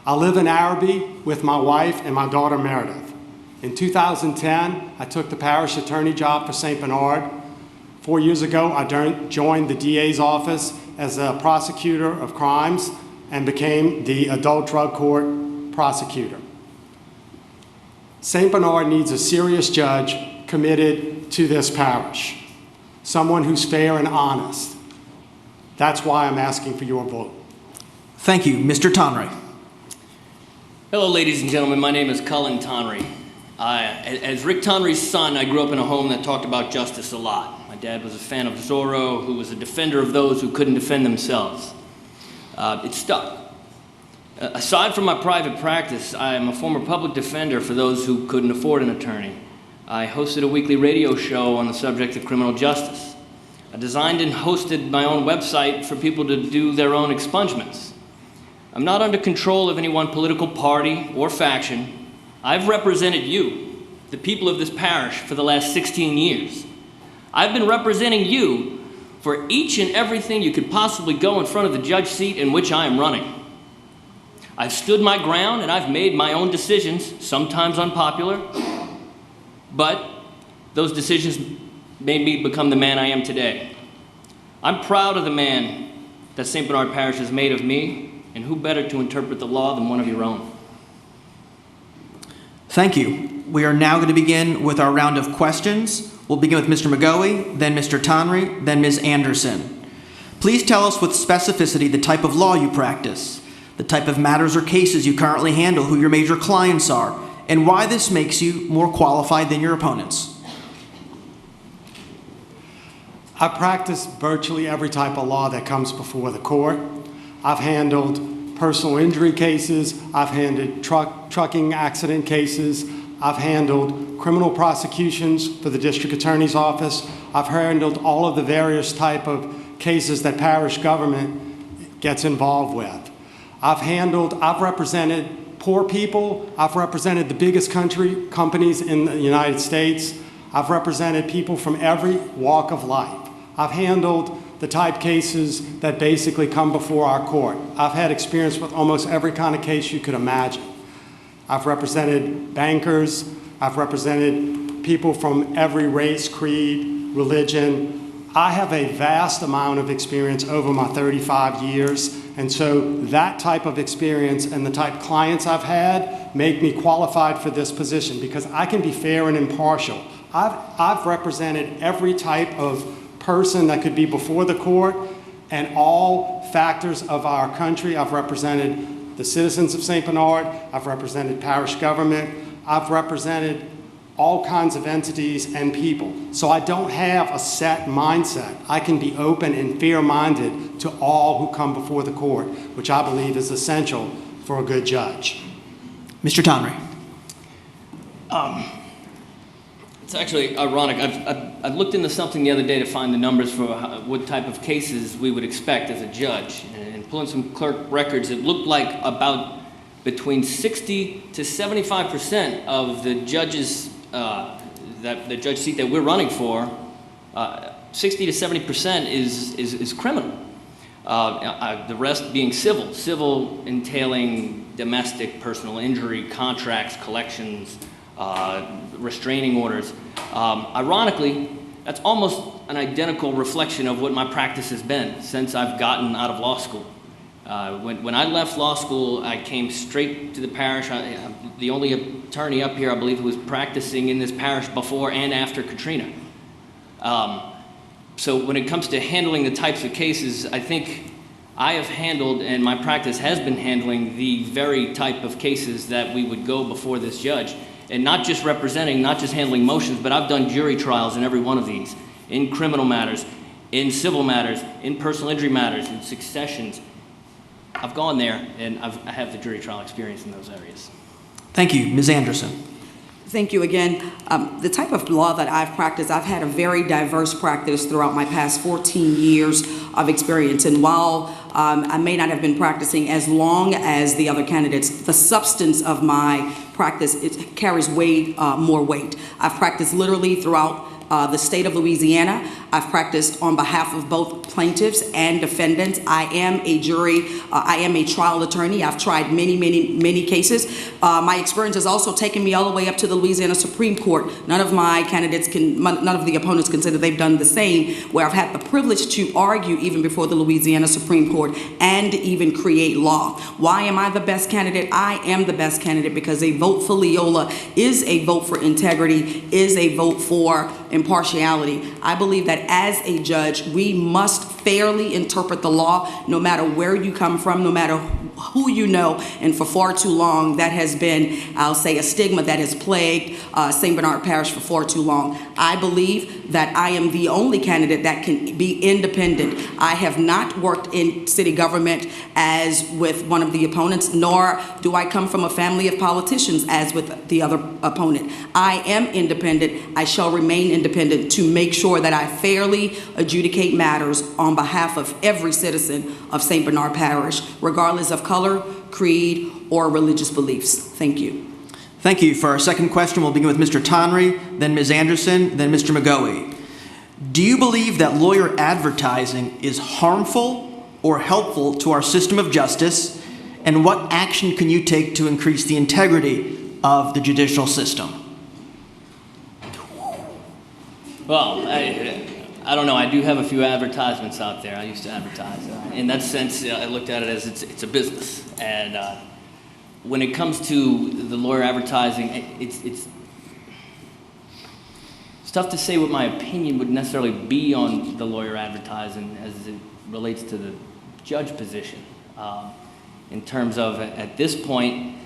I live in Araby with my wife and my daughter Meredith. In 2010, I took the parish attorney job for St. Bernard. 4 years ago, I joined the DA's office as a prosecutor of crimes and became the adult drug court prosecutor. St. Bernard needs a serious judge committed to this parish, someone who's fair and honest. That's why I'm asking for your vote. Thank you. Mr. Tonry. Hello, ladies and gentlemen. My name is Colin Tonry. As Rick Tonry's son, I grew up in a home that talked about justice a lot. My dad was a fan of Zorro, who was a defender of those who couldn't defend themselves. It stuck. Aside from my private practice, I am a former public defender for those who couldn't afford an attorney. I hosted a weekly radio show on the subject of criminal justice. I designed and hosted my own website for people to do their own expungements. I'm not under control of any one political party or faction. I've represented you, the people of this parish, for the last 16 years. I've been representing you for each and everything you could possibly go in front of the judge seat in which I am running. I've stood my ground and I've made my own decisions, sometimes unpopular, but those decisions made me become the man I am today. I'm proud of the man that St. Bernard Parish has made of me, and who better to interpret the law than one of your own? Thank you. We are now going to begin with our round of questions. We'll begin with Mr. Mcgowey, then Mr. Tonry, then Ms. Anderson. Please tell us with specificity the type of law you practice, the type of matters or cases you currently handle, who your major clients are, and why this makes you more qualified than your opponents. I practice virtually every type of law that comes before the court. I've handled personal injury cases, I've handled trucking accident cases, I've handled criminal prosecutions for the district attorney's office, I've handled all of the various type of cases that parish government gets involved with. I've represented poor people, I've represented the biggest companies in the United States, I've represented people from every walk of life. I've handled the type cases that basically come before our court. I've had experience with almost every kind of case you could imagine. I've represented bankers, I've represented people from every race, creed, religion. I have a vast amount of experience over my 35 years, and so that type of experience and the type of clients I've had make me qualified for this position because I can be fair and impartial. I've represented every type of person that could be before the court and all factors of our country. I've represented the citizens of St. Bernard, I've represented parish government, I've represented all kinds of entities and people. So I don't have a set mindset. I can be open and fair-minded to all who come before the court, which I believe is essential for a good judge. Mr. Tonry. It's actually ironic. I've looked into something the other day to find the numbers for what type of cases we would expect as a judge. And pulling some clerk records, it looked like about between 60 to 75% of the judges, the judge seat that we're running for, 60 to 70% is criminal. The rest being civil. Civil entailing domestic, personal injury, contracts, collections, restraining orders. Ironically, that's almost an identical reflection of what my practice has been since I've gotten out of law school. When I left law school, I came straight to the parish. I'm the only attorney up here, I believe, who was practicing in this parish before and after Katrina. So when it comes to handling the types of cases, I think I have handled, and my practice has been handling, the very type of cases that we would go before this judge. And not just representing, not just handling motions, but I've done jury trials in every one of these, in criminal matters, in civil matters, in personal injury matters, in successions. I've gone there, and I have the jury trial experience in those areas. Thank you. Ms. Anderson. Thank you again. The type of law that I've practiced, I've had a very diverse practice throughout my past 14 years of experience. And while I may not have been practicing as long as the other candidates, the substance of my practice, it carries way more weight. I've practiced literally throughout the state of Louisiana. I've practiced on behalf of both plaintiffs and defendants. I am a jury, I am a trial attorney. I've tried many cases. My experience has also taken me all the way up to the Louisiana Supreme Court. None of my candidates none of the opponents consider they've done the same, where I've had the privilege to argue even before the Louisiana Supreme Court and even create law. Why am I the best candidate? I am the best candidate because a vote for Leola is a vote for integrity, is a vote for impartiality. I believe that as a judge, we must fairly interpret the law, no matter where you come from, no matter who you know. And for far too long, that has been, I'll say, a stigma that has plagued St. Bernard Parish for far too long. I believe that I am the only candidate that can be independent. I have not worked in city government as with one of the opponents, nor do I come from a family of politicians as with the other opponent. I am independent. I shall remain independent to make sure that I fairly adjudicate matters on behalf of every citizen of St. Bernard Parish, regardless of color, creed, or religious beliefs. Thank you. Thank you. For our second question, we'll begin with Mr. Tonry, then Ms. Anderson, then Mr. Mcgowey. Do you believe that lawyer advertising is harmful or helpful to our system of justice? And what action can you take to increase the integrity of the judicial system? Well, I don't know. I do have a few advertisements out there. I used to advertise. In that sense, I looked at it as it's a business. And when it comes to the lawyer advertising, it's tough to say what my opinion would necessarily be on the lawyer advertising as it relates to the judge position. In terms of, at this point,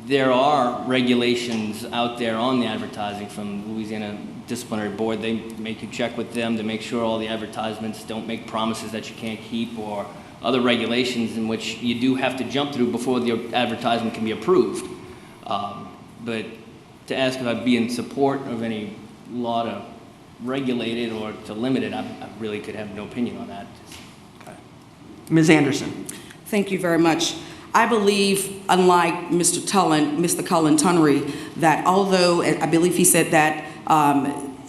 there are regulations out there on the advertising from Louisiana Disciplinary Board. They make you check with them to make sure all the advertisements don't make promises that you can't keep, or other regulations in which you do have to jump through before the advertisement can be approved. But to ask if I'd be in support of any law to regulate it or to limit it, I really could have no opinion on that. Ms. Anderson. Thank you very much. I believe, unlike Mr. Cullen Tonry, that although I believe he said that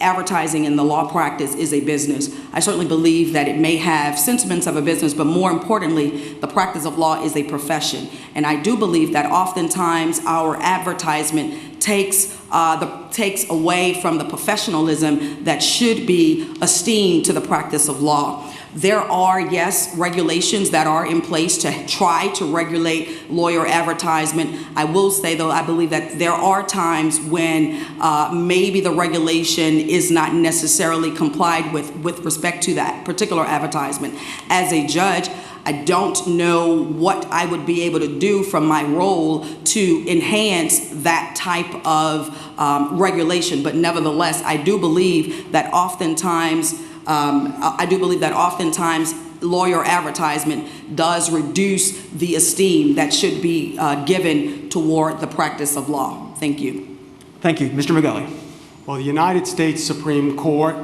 advertising in the law practice is a business. I certainly believe that it may have sentiments of a business, but more importantly, the practice of law is a profession. And I do believe that oftentimes our advertisement takes away from the professionalism that should be esteemed to the practice of law. There are, yes, regulations that are in place to try to regulate lawyer advertisement. I will say, though, I believe that there are times when maybe the regulation is not necessarily complied with respect to that particular advertisement. As a judge, I don't know what I would be able to do from my role to enhance that type of regulation, but nevertheless, I do believe that oftentimes lawyer advertisement does reduce the esteem that should be given toward the practice of law. Thank you. Thank you. Mr. Mcgowey. Well, the United States Supreme Court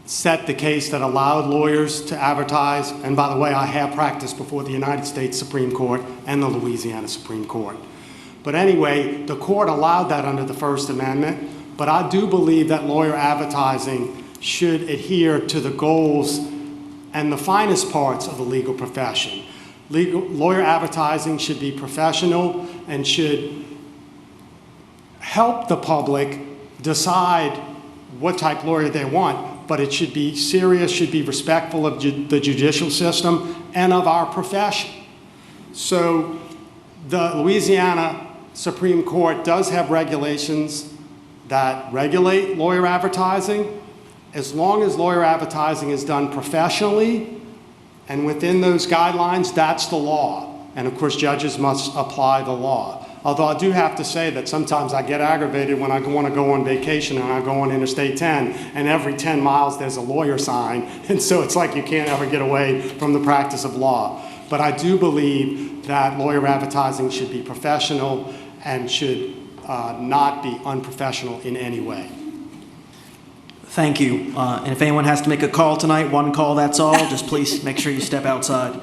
set the case that allowed lawyers to advertise, and by the way, I have practiced before the United States Supreme Court and the Louisiana Supreme Court. But anyway, the court allowed that under the First Amendment, but I do believe that lawyer advertising should adhere to the goals and the finest parts of the legal profession. Lawyer advertising should be professional and should help the public decide what type of lawyer they want, but it should be serious, should be respectful of the judicial system and of our profession. So the Louisiana Supreme Court does have regulations that regulate lawyer advertising. As long as lawyer advertising is done professionally and within those guidelines, that's the law. And of course, judges must apply the law. Although I do have to say that sometimes I get aggravated when I want to go on vacation and I go on Interstate 10, and every 10 miles there's a lawyer sign. And so it's like you can't ever get away from the practice of law. But I do believe that lawyer advertising should be professional and should not be unprofessional in any way. Thank you. And if anyone has to make a call tonight, one call, that's all. Just please make sure you step outside.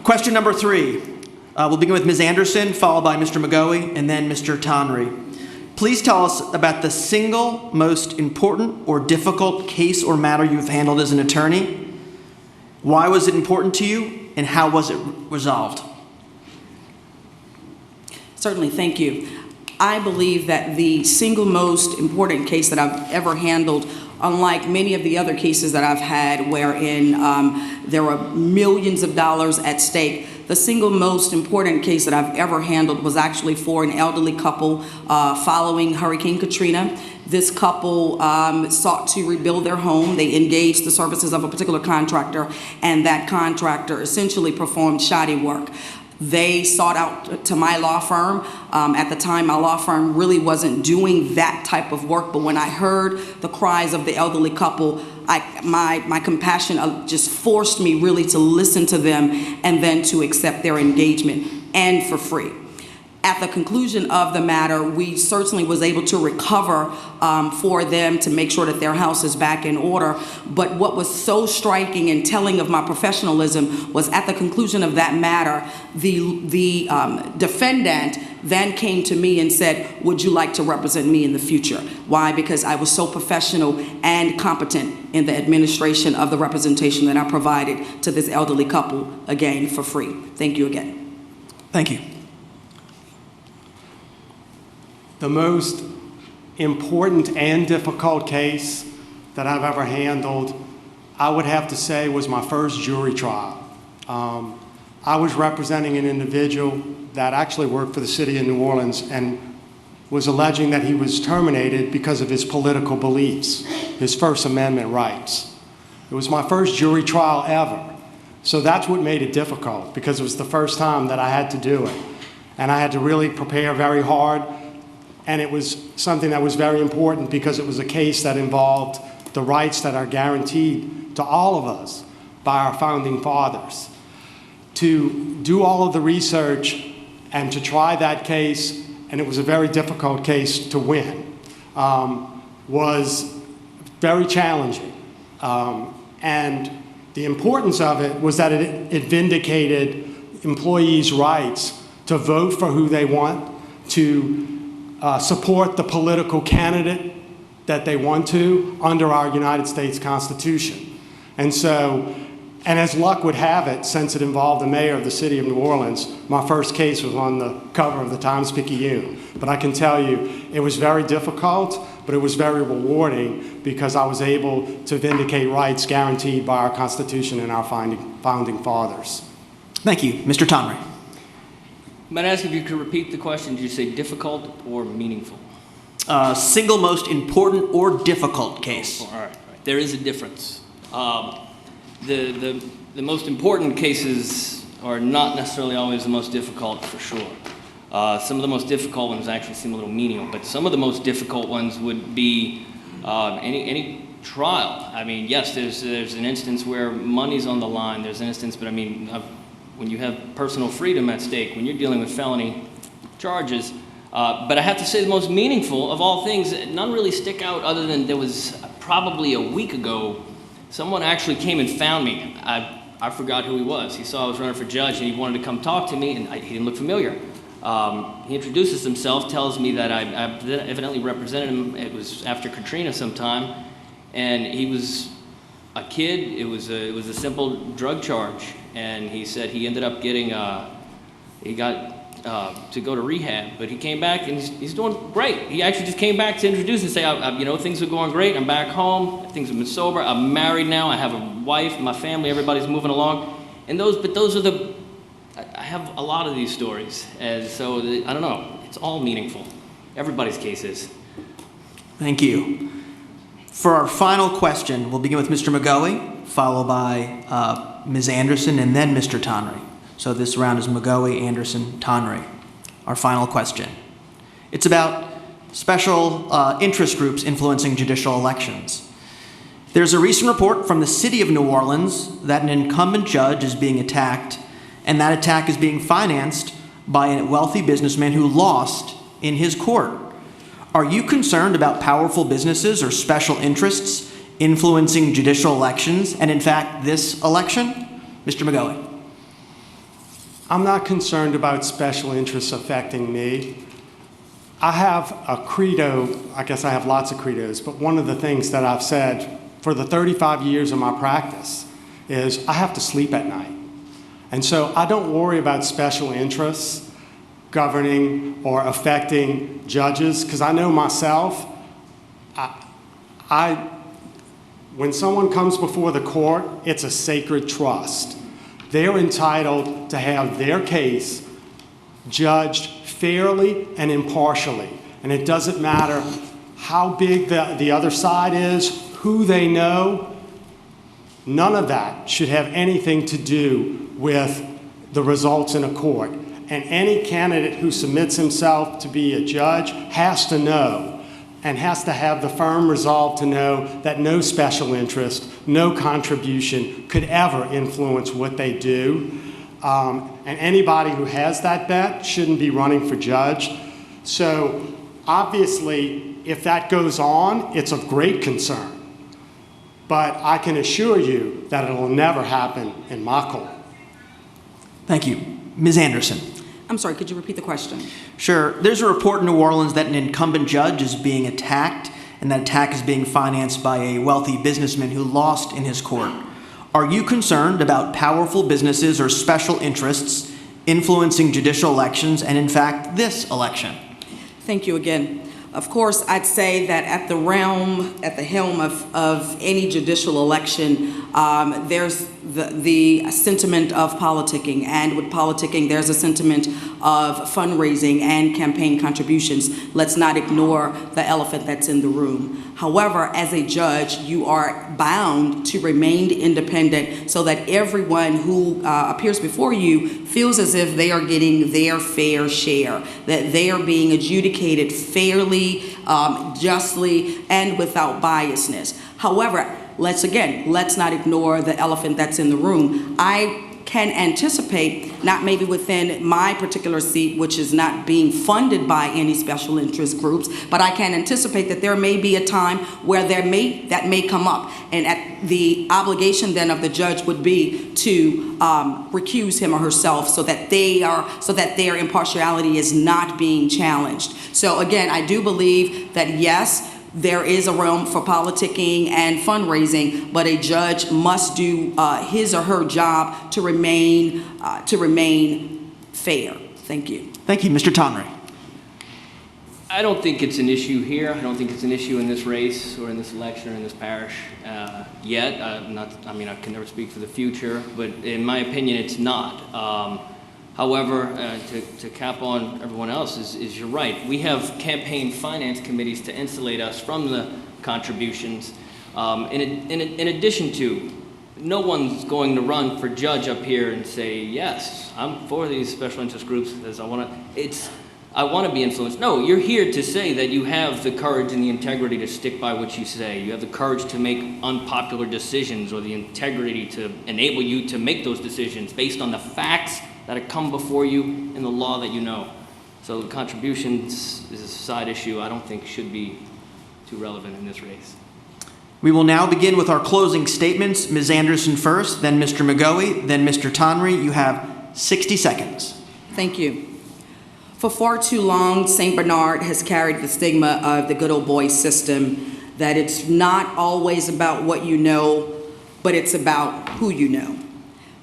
Question number 3. We'll begin with Ms. Anderson, followed by Mr. Mcgowey, and then Mr. Tonry. Please tell us about the single most important or difficult case or matter you've handled as an attorney. Why was it important to you, and how was it resolved? Certainly, thank you. I believe that the single most important case that I've ever handled, unlike many of the other cases that I've had wherein there were millions of dollars at stake, the single most important case that I've ever handled was actually for an elderly couple following Hurricane Katrina. This couple sought to rebuild their home. They engaged the services of a particular contractor, and that contractor essentially performed shoddy work. They sought out to my law firm. At the time, my law firm really wasn't doing that type of work, but when I heard the cries of the elderly couple, my compassion just forced me really to listen to them and then to accept their engagement, and for free. At the conclusion of the matter, we certainly was able to recover for them to make sure that their house is back in order. But what was so striking and telling of my professionalism was at the conclusion of that matter, the defendant then came to me and said, would you like to represent me in the future? Why? Because I was so professional and competent in the administration of the representation that I provided to this elderly couple, again, for free. Thank you again. Thank you. The most important and difficult case that I've ever handled, I would have to say, was my first jury trial. I was representing an individual that actually worked for the city of New Orleans and was alleging that he was terminated because of his political beliefs, his First Amendment rights. It was my first jury trial ever. So that's what made it difficult, because it was the first time that I had to do it. And I had to really prepare very hard. And it was something that was very important because it was a case that involved the rights that are guaranteed to all of us by our founding fathers. To do all of the research and to try that case, and it was a very difficult case to win, was very challenging. And the importance of it was that it vindicated employees' rights to vote for who they want, to support the political candidate that they want to under our United States Constitution. And so, and as luck would have it, since it involved the mayor of the city of New Orleans, my first case was on the cover of the Times-Picayune. But I can tell you, it was very difficult, but it was very rewarding because I was able to vindicate rights guaranteed by our Constitution and our founding fathers. Thank you. Mr. Tonry. Might I ask if you could repeat the question? Did you say difficult or meaningful? Single most important or difficult case. All right. There is a difference. The most important cases are not necessarily always the most difficult, for sure. Some of the most difficult ones actually seem a little menial, but some of the most difficult ones would be any trial. I mean, yes, there's an instance where money's on the line. There's an instance, but I mean, when you have personal freedom at stake, when you're dealing with felony charges. But I have to say the most meaningful of all things, none really stick out other than there was probably a week ago, someone actually came and found me. I forgot who he was. He saw I was running for judge and he wanted to come talk to me, and he didn't look familiar. He introduces himself, tells me that I evidently represented him. It was after Katrina sometime, and he was a kid. It was a simple drug charge, and he said he ended up getting he got to go to rehab, but he came back and he's doing great. He actually just came back to introduce and say, you know, things are going great. I'm back home. Things have been sober. I'm married now. I have a wife, my family. Everybody's moving along. And those are I have a lot of these stories, and so I don't know. It's all meaningful. Everybody's case is. Thank you. For our final question, we'll begin with Mr. Mcgowey, followed by Ms. Anderson, and then Mr. Tonry. So this round is Mcgowey, Anderson, Tonry. Our final question. It's about special interest groups influencing judicial elections. There's a recent report from the city of New Orleans that an incumbent judge is being attacked, and that attack is being financed by a wealthy businessman who lost in his court. Are you concerned about powerful businesses or special interests influencing judicial elections, and in fact, this election? Mr. Mcgowey. I'm not concerned about special interests affecting me. I have a credo, I guess I have lots of credos, but one of the things that I've said for the 35 years of my practice is I have to sleep at night. And so I don't worry about special interests governing or affecting judges, because I know myself, when someone comes before the court, it's a sacred trust. They're entitled to have their case judged fairly and impartially. And it doesn't matter how big the other side is, who they know. None of that should have anything to do with the results in a court. And any candidate who submits himself to be a judge has to know and has to have the firm resolve to know that no special interest, no contribution could ever influence what they do. And anybody who has that bet shouldn't be running for judge. So obviously, if that goes on, it's of great concern. But I can assure you that it will never happen in my court. Thank you. Ms. Anderson. I'm sorry, could you repeat the question? Sure. There's a report in New Orleans that an incumbent judge is being attacked, and that attack is being financed by a wealthy businessman who lost in his court. Are you concerned about powerful businesses or special interests influencing judicial elections, and in fact, this election? Thank you again. Of course, I'd say that at the helm of any judicial election, there's the sentiment of politicking. And with politicking, there's a sentiment of fundraising and campaign contributions. Let's not ignore the elephant that's in the room. However, as a judge, you are bound to remain independent so that everyone who appears before you feels as if they are getting their fair share, that they are being adjudicated fairly, justly, and without biasness. However, let's not ignore the elephant that's in the room. I can anticipate, not maybe within my particular seat, which is not being funded by any special interest groups, but I can anticipate that there may be a time where that may come up, and the obligation then of the judge would be to recuse him or herself so that their impartiality is not being challenged. So again, I do believe that yes, there is a realm for politicking and fundraising, but a judge must do his or her job to remain fair. Thank you. Thank you. Mr. Tonry. I don't think it's an issue here. I don't think it's an issue in this race or in this election or in this parish yet. I can never speak for the future, but in my opinion, it's not. However, to cap on everyone else is you're right. We have campaign finance committees to insulate us from the contributions. In addition to, no one's going to run for judge up here and say, yes, I'm for these special interest groups because I want to be influenced. No, you're here to say that you have the courage and the integrity to stick by what you say. You have the courage to make unpopular decisions or the integrity to enable you to make those decisions based on the facts that have come before you and the law that you know. So contributions is a side issue I don't think should be too relevant in this race. We will now begin with our closing statements. Ms. Anderson first, then Mr. Mcgowey, then Mr. Tonry. You have 60 seconds. Thank you. For far too long, St. Bernard has carried the stigma of the good old boy system, that it's not always about what you know, but it's about who you know.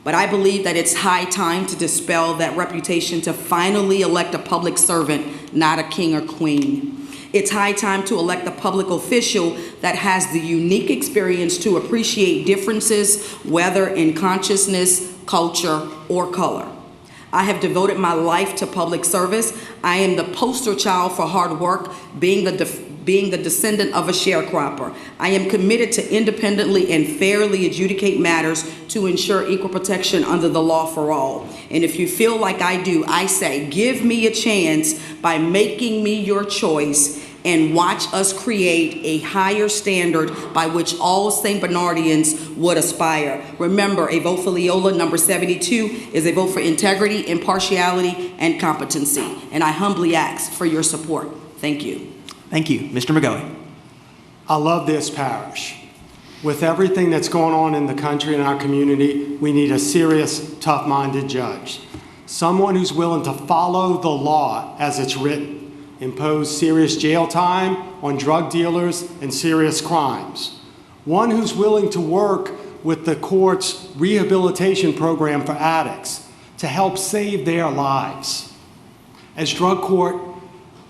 But I believe that it's high time to dispel that reputation to finally elect a public servant, not a king or queen. It's high time to elect a public official that has the unique experience to appreciate differences, whether in consciousness, culture, or color. I have devoted my life to public service. I am the poster child for hard work, being the descendant of a sharecropper. I am committed to independently and fairly adjudicate matters to ensure equal protection under the law for all. And if you feel like I do, I say, give me a chance by making me your choice and watch us create a higher standard by which all St. Bernardians would aspire. Remember, a vote for Leola, number 72, is a vote for integrity, impartiality, and competency. And I humbly ask for your support. Thank you. Thank you. Mr. Mcgowey. I love this parish. With everything that's going on in the country and our community, we need a serious, tough-minded judge. Someone who's willing to follow the law as it's written. Impose serious jail time on drug dealers and serious crimes. One who's willing to work with the court's rehabilitation program for addicts to help save their lives. As drug court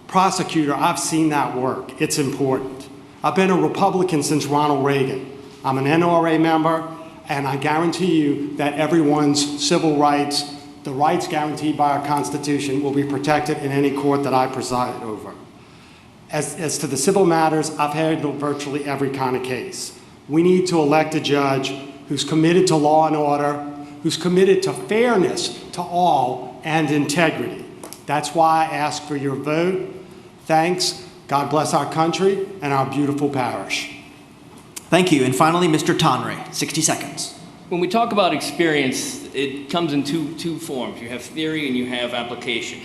prosecutor, I've seen that work. It's important. I've been a Republican since Ronald Reagan. I'm an NRA member, and I guarantee you that everyone's civil rights, the rights guaranteed by our Constitution, will be protected in any court that I preside over. As to the civil matters, I've handled virtually every kind of case. We need to elect a judge who's committed to law and order, who's committed to fairness to all and integrity. That's why I ask for your vote. Thanks. God bless our country and our beautiful parish. Thank you. And finally, Mr. Tonry, 60 seconds. When we talk about experience, it comes in two forms. You have theory and you have application.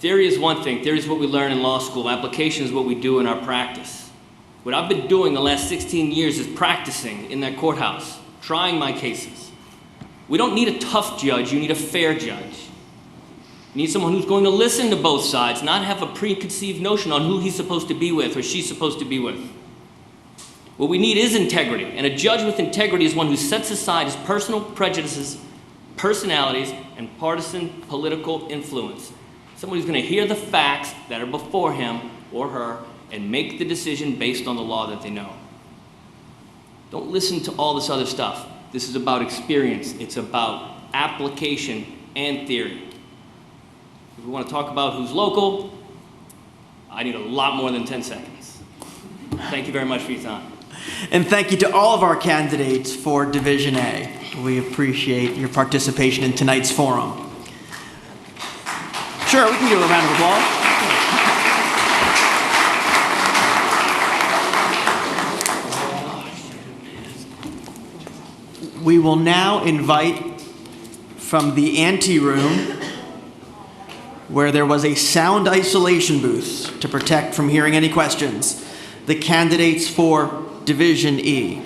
Theory is one thing. Theory is what we learn in law school. Application is what we do in our practice. What I've been doing the last 16 years is practicing in that courthouse, trying my cases. We don't need a tough judge. You need a fair judge. You need someone who's going to listen to both sides, not have a preconceived notion on who he's supposed to be with or she's supposed to be with. What we need is integrity, and a judge with integrity is one who sets aside his personal prejudices, personalities, and partisan political influence. Someone who's going to hear the facts that are before him or her and make the decision based on the law that they know. Don't listen to all this other stuff. This is about experience. It's about application and theory. If we want to talk about who's local, I need a lot more than 10 seconds. Thank you very much for your time. And thank you to all of our candidates for Division A. We appreciate your participation in tonight's forum. Sure, we can give a round of applause. We will now invite from the anteroom, where there was a sound isolation booth to protect from hearing any questions, the candidates for Division E.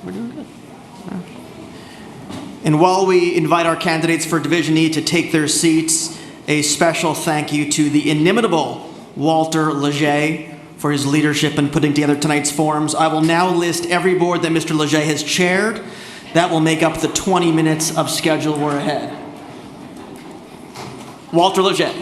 We're doing good. And while we invite our candidates for Division E to take their seats, a special thank you to the inimitable Walter Leger for his leadership in putting together tonight's forums. I will now list every board that Mr. Leger has chaired. That will make up the 20 minutes of schedule we're ahead. Walter Leger.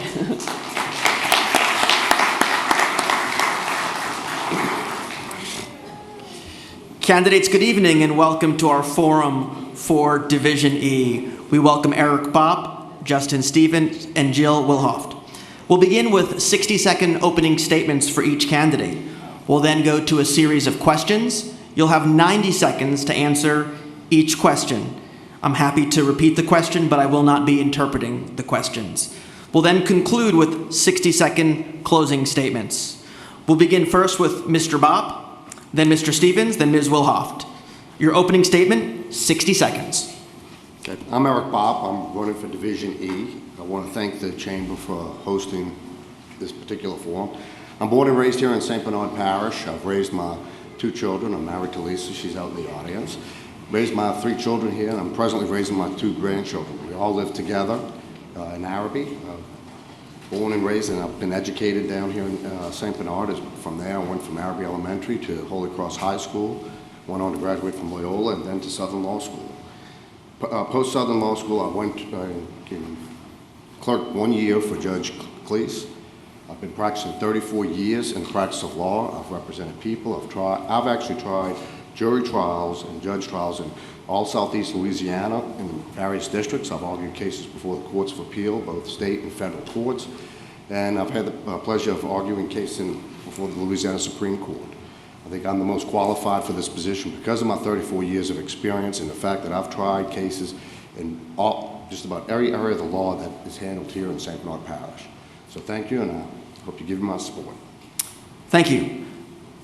Candidates, good evening and welcome to our forum for Division E. We welcome Eric Bopp, Justin Stevens, and Jill Wilhoft. We'll begin with 60-second opening statements for each candidate. We'll then go to a series of questions. You'll have 90 seconds to answer each question. I'm happy to repeat the question, but I will not be interpreting the questions. We'll then conclude with 60-second closing statements. We'll begin first with Mr. Bopp, then Mr. Stevens, then Ms. Wilhoft. Your opening statement, 60 seconds. Okay. I'm Eric Bopp. I'm running for Division E. I want to thank the Chamber for hosting this particular forum. I'm born and raised here in St. Bernard Parish. I've raised my 2 children. I'm married to Lisa. She's out in the audience. Raised my 3 children here, and I'm presently raising my 2 grandchildren. We all live together in Araby. Born and raised, and I've been educated down here in St. Bernard. From there, I went from Araby Elementary to Holy Cross High School, went on to graduate from Loyola, and then to Sutherland Law School. Post-Sutherland Law School, I went clerked 1 year for Judge Cleese. I've been practicing 34 years in the practice of law. I've represented people. I've actually tried jury trials and judge trials in all southeast Louisiana in various districts. I've argued cases before the courts of appeal, both state and federal courts. And I've had the pleasure of arguing cases before the Louisiana Supreme Court. I think I'm the most qualified for this position because of my 34 years of experience and the fact that I've tried cases in just about every area of the law that is handled here in St. Bernard Parish. So thank you, and I hope you give me my support. Thank you.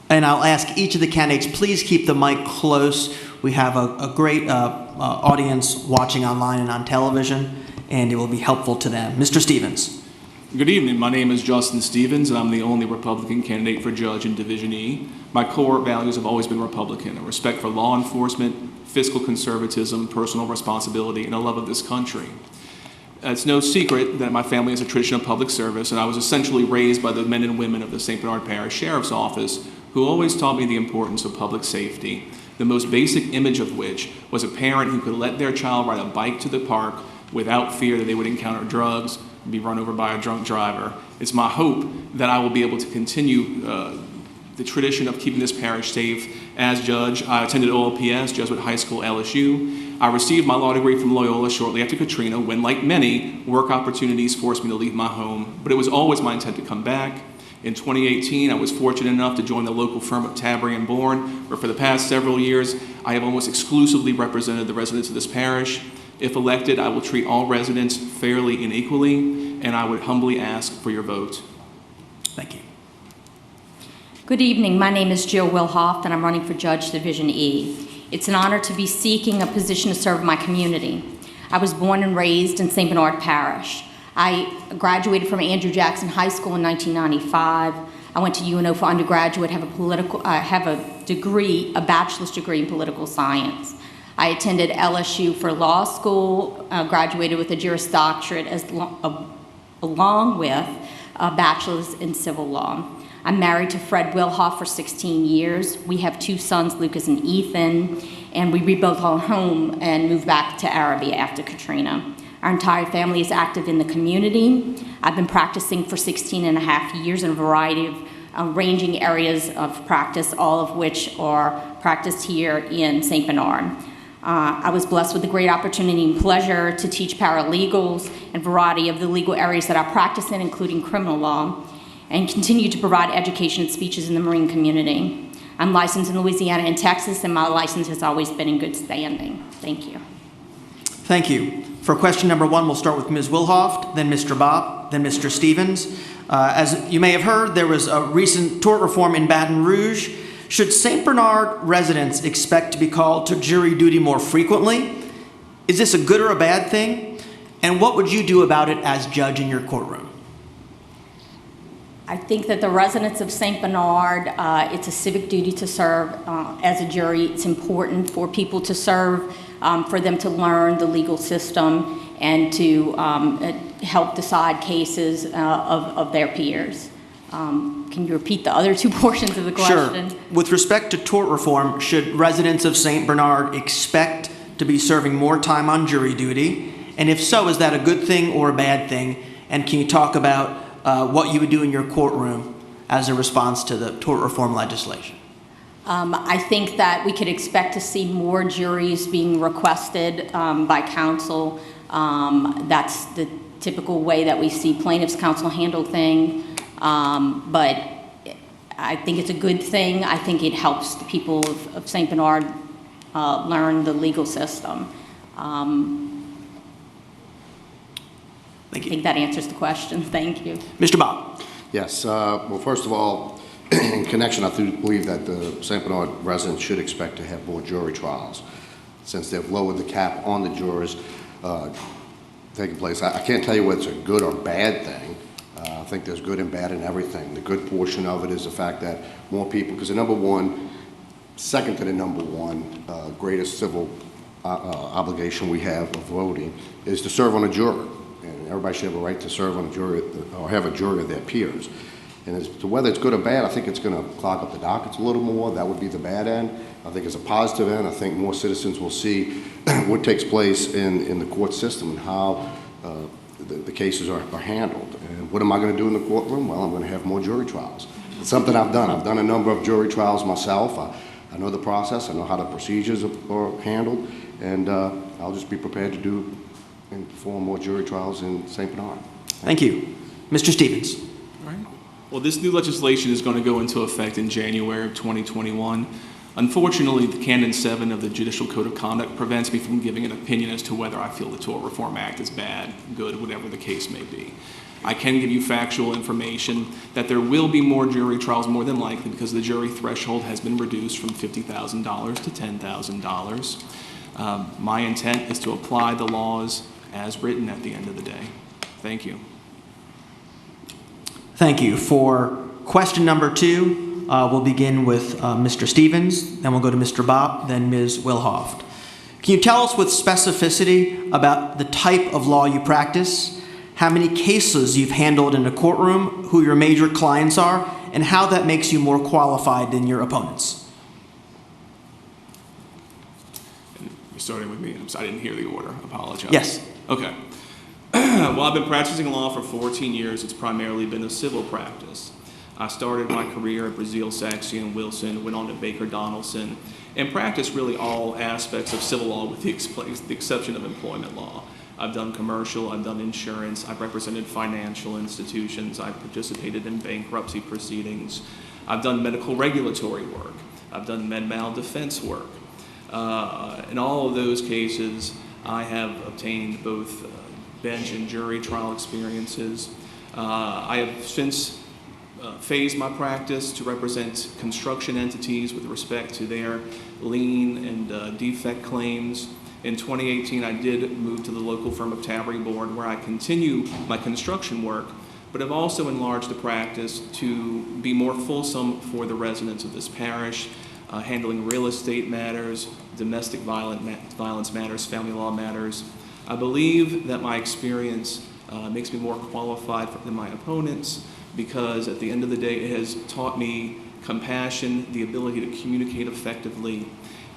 And I'll ask each of the candidates, please keep the mic close. We have a great audience watching online and on television, and it will be helpful to them. Mr. Stevens. Good evening. My name is Justin Stevens, and I'm the only Republican candidate for judge in Division E. My core values have always been Republican: a respect for law enforcement, fiscal conservatism, personal responsibility, and a love of this country. It's no secret that my family has a tradition of public service, and I was essentially raised by the men and women of the St. Bernard Parish Sheriff's Office, who always taught me the importance of public safety, the most basic image of which was a parent who could let their child ride a bike to the park without fear that they would encounter drugs, be run over by a drunk driver. It's my hope that I will be able to continue the tradition of keeping this parish safe as judge. I attended OLPS, Jesuit High School, LSU. I received my law degree from Loyola shortly after Katrina when, like many, work opportunities forced me to leave my home, but it was always my intent to come back. In 2018, I was fortunate enough to join the local firm of Tabry and Bourne, where for the past several years, I have almost exclusively represented the residents of this parish. If elected, I will treat all residents fairly and equally, and I would humbly ask for your vote. Thank you. Good evening. My name is Jill Wilhoft, and I'm running for Judge Division E. It's an honor to be seeking a position to serve my community. I was born and raised in St. Bernard Parish. I graduated from Andrew Jackson High School in 1995. I went to UNO for undergraduate, have a bachelor's degree in political science. I attended LSU for law school, graduated with a Juris Doctorate along with a bachelor's in civil law. I'm married to Fred Wilhoft for 16 years. We have 2 sons, Lucas and Ethan, and we rebuilt our home and moved back to Araby after Katrina. Our entire family is active in the community. I've been practicing for 16 and a half years in a variety of ranging areas of practice, all of which are practiced here in St. Bernard. I was blessed with the great opportunity and pleasure to teach paralegals and a variety of the legal areas that I practice in, including criminal law, and continue to provide education and speeches in the Marine community. I'm licensed in Louisiana and Texas, and my license has always been in good standing. Thank you. Thank you. For question number 1, we'll start with Ms. Wilhoft, then Mr. Bopp, then Mr. Stevens. As you may have heard, there was a recent tort reform in Baton Rouge. Should St. Bernard residents expect to be called to jury duty more frequently? Is this a good or a bad thing? And what would you do about it as judge in your courtroom? I think that the residents of St. Bernard, it's a civic duty to serve as a jury. It's important for people to serve, for them to learn the legal system and to help decide cases of their peers. Can you repeat the other two portions of the question? Sure. With respect to tort reform, should residents of St. Bernard expect to be serving more time on jury duty? And if so, is that a good thing or a bad thing? And can you talk about what you would do in your courtroom as a response to the tort reform legislation? I think that we could expect to see more juries being requested by counsel. That's the typical way that we see plaintiffs' counsel handle things. But I think it's a good thing. I think it helps the people of St. Bernard learn the legal system. Thank you. I think that answers the question. Thank you. Mr. Bob. Yes. Well, first of all, in connection, I do believe that the St. Bernard residents should expect to have more jury trials, since they've lowered the cap on the jurors taking place. I can't tell you whether it's a good or bad thing. I think there's good and bad in everything. The good portion of it is the fact that more people, because the number one, second to the number one greatest civil obligation we have of voting is to serve on a jury. And everybody should have a right to serve on a jury or have a jury of their peers. And as to whether it's good or bad, I think it's going to clog up the dockets a little more. That would be the bad end. I think it's a positive end. I think more citizens will see what takes place in the court system and how the cases are handled. And what am I going to do in the courtroom? Well, I'm going to have more jury trials. It's something I've done. I've done a number of jury trials myself. I know the process. I know how the procedures are handled. And I'll just be prepared to do and perform more jury trials in St. Bernard. Thank you. Mr. Stevens. All right. Well, this new legislation is going to go into effect in January of 2021. Unfortunately, the Canon 7 of the Judicial Code of Conduct prevents me from giving an opinion as to whether I feel the Tort Reform Act is bad, good, whatever the case may be. I can give you factual information that there will be more jury trials more than likely because the jury threshold has been reduced from $50,000 to $10,000. My intent is to apply the laws as written at the end of the day. Thank you. Thank you. For question number 2, we'll begin with Mr. Stevens, then we'll go to Mr. Bopp, then Ms. Wilhoft. Can you tell us with specificity about the type of law you practice, how many cases you've handled in a courtroom, who your major clients are, and how that makes you more qualified than your opponents? You're starting with me. I'm sorry, I didn't hear the order. Apologize. Yes. Okay. Well, I've been practicing law for 14 years. It's primarily been a civil practice. I started my career at Brazil, Saxe, and Wilson, went on to Baker Donaldson, and practiced really all aspects of civil law with the exception of employment law. I've done commercial, I've done insurance, I've represented financial institutions, I've participated in bankruptcy proceedings, I've done medical regulatory work, I've done med-mal defense work. In all of those cases, I have obtained both bench and jury trial experiences. I have since phased my practice to represent construction entities with respect to their lien and defect claims. In 2018, I did move to the local firm of Tavery Board, where I continue my construction work, but have also enlarged the practice to be more fulsome for the residents of this parish, handling real estate matters, domestic violence matters, family law matters. I believe that my experience makes me more qualified than my opponents, because at the end of the day, it has taught me compassion, the ability to communicate effectively,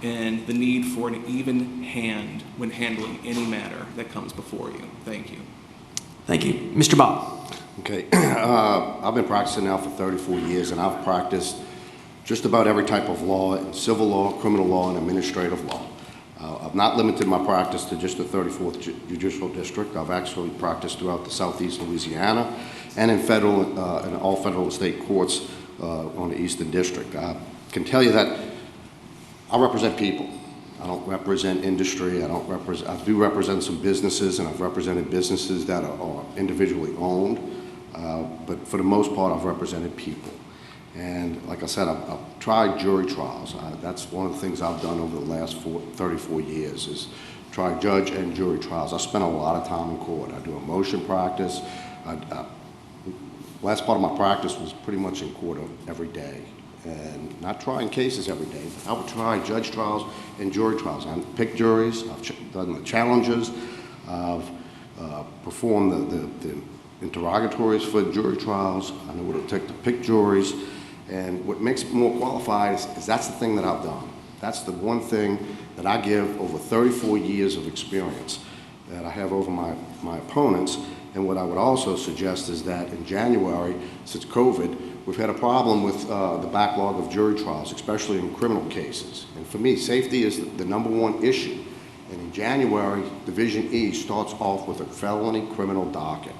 and the need for an even hand when handling any matter that comes before you. Thank you. Thank you. Mr. Bob. Okay. I've been practicing now for 34 years, and I've practiced just about every type of law, civil law, criminal law, and administrative law. I've not limited my practice to just the 34th Judicial District. I've actually practiced throughout the Southeast Louisiana and in federal and all federal and state courts on the Eastern District. I can tell you that I represent people. I don't represent industry. I do represent some businesses, and I've represented businesses that are individually owned. But for the most part, I've represented people. And like I said, I've tried jury trials. That's one of the things I've done over the last 34 years is try judge and jury trials. I spend a lot of time in court. I do a motion practice. last part of my practice was pretty much in court every day. And not trying cases every day, but I would try judge trials and jury trials. I picked juries, I've done the challenges, I've performed the interrogatories for jury trials. I know what it took to pick juries. And what makes me more qualified is that's the thing that I've done. That's the one thing that I give over 34 years of experience that I have over my opponents. And what I would also suggest is that in January, since COVID, we've had a problem with the backlog of jury trials, especially in criminal cases. And for me, safety is the number one issue. And in January, Division E starts off with a felony criminal docket.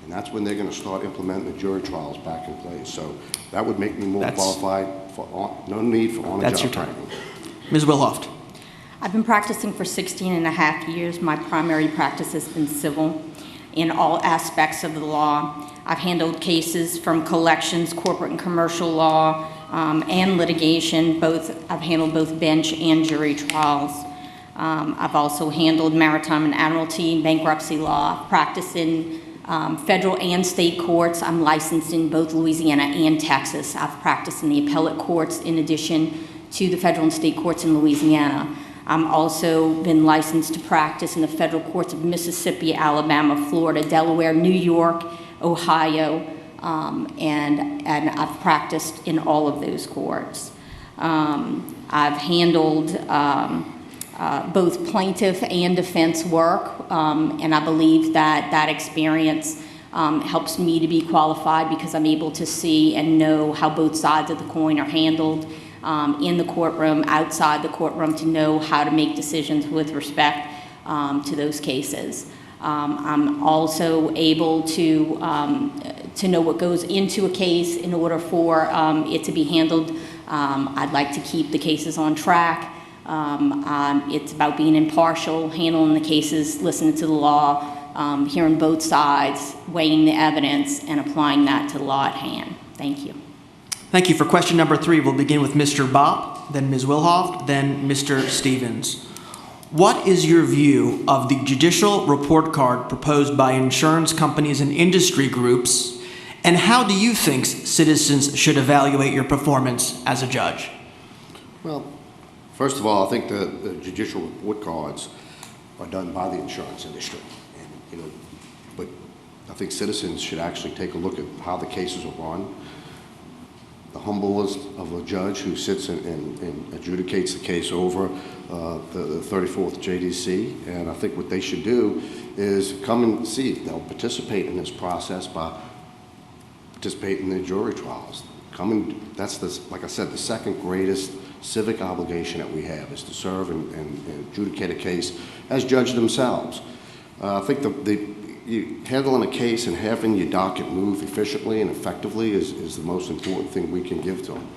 And that's when they're going to start implementing the jury trials back in place. So that would make me more qualified for no need for on-the-job training. Ms. Wilhoft. I've been practicing for 16 and a half years. My primary practice has been civil in all aspects of the law. I've handled cases from collections, corporate and commercial law, and litigation. I've handled both bench and jury trials. I've also handled maritime and admiralty and bankruptcy law. I've practiced in federal and state courts. I'm licensed in both Louisiana and Texas. I've practiced in the appellate courts in addition to the federal and state courts in Louisiana. I'm also been licensed to practice in the federal courts of Mississippi, Alabama, Florida, Delaware, New York, Ohio, and I've practiced in all of those courts. I've handled both plaintiff and defense work, and I believe that experience helps me to be qualified because I'm able to see and know how both sides of the coin are handled in the courtroom, outside the courtroom, to know how to make decisions with respect to those cases. I'm also able to know what goes into a case in order for it to be handled. I'd like to keep the cases on track. It's about being impartial, handling the cases, listening to the law, hearing both sides, weighing the evidence, and applying that to the law at hand. Thank you. Thank you. For question number 3, we'll begin with Mr. Bopp, then Ms. Wilhoft, then Mr. Stevens. What is your view of the judicial report card proposed by insurance companies and industry groups, and how do you think citizens should evaluate your performance as a judge? Well, first of all, I think the judicial report cards are done by the insurance industry. And, but I think citizens should actually take a look at how the cases are run. The humblest of a judge who sits and adjudicates the case over the 34th JDC. And I think what they should do is come and see if they'll participate in this process by participating in the jury trials. That's, like I said, the second greatest civic obligation that we have is to serve and adjudicate a case as judge themselves. I think handling a case and having your docket move efficiently and effectively is the most important thing we can give to them.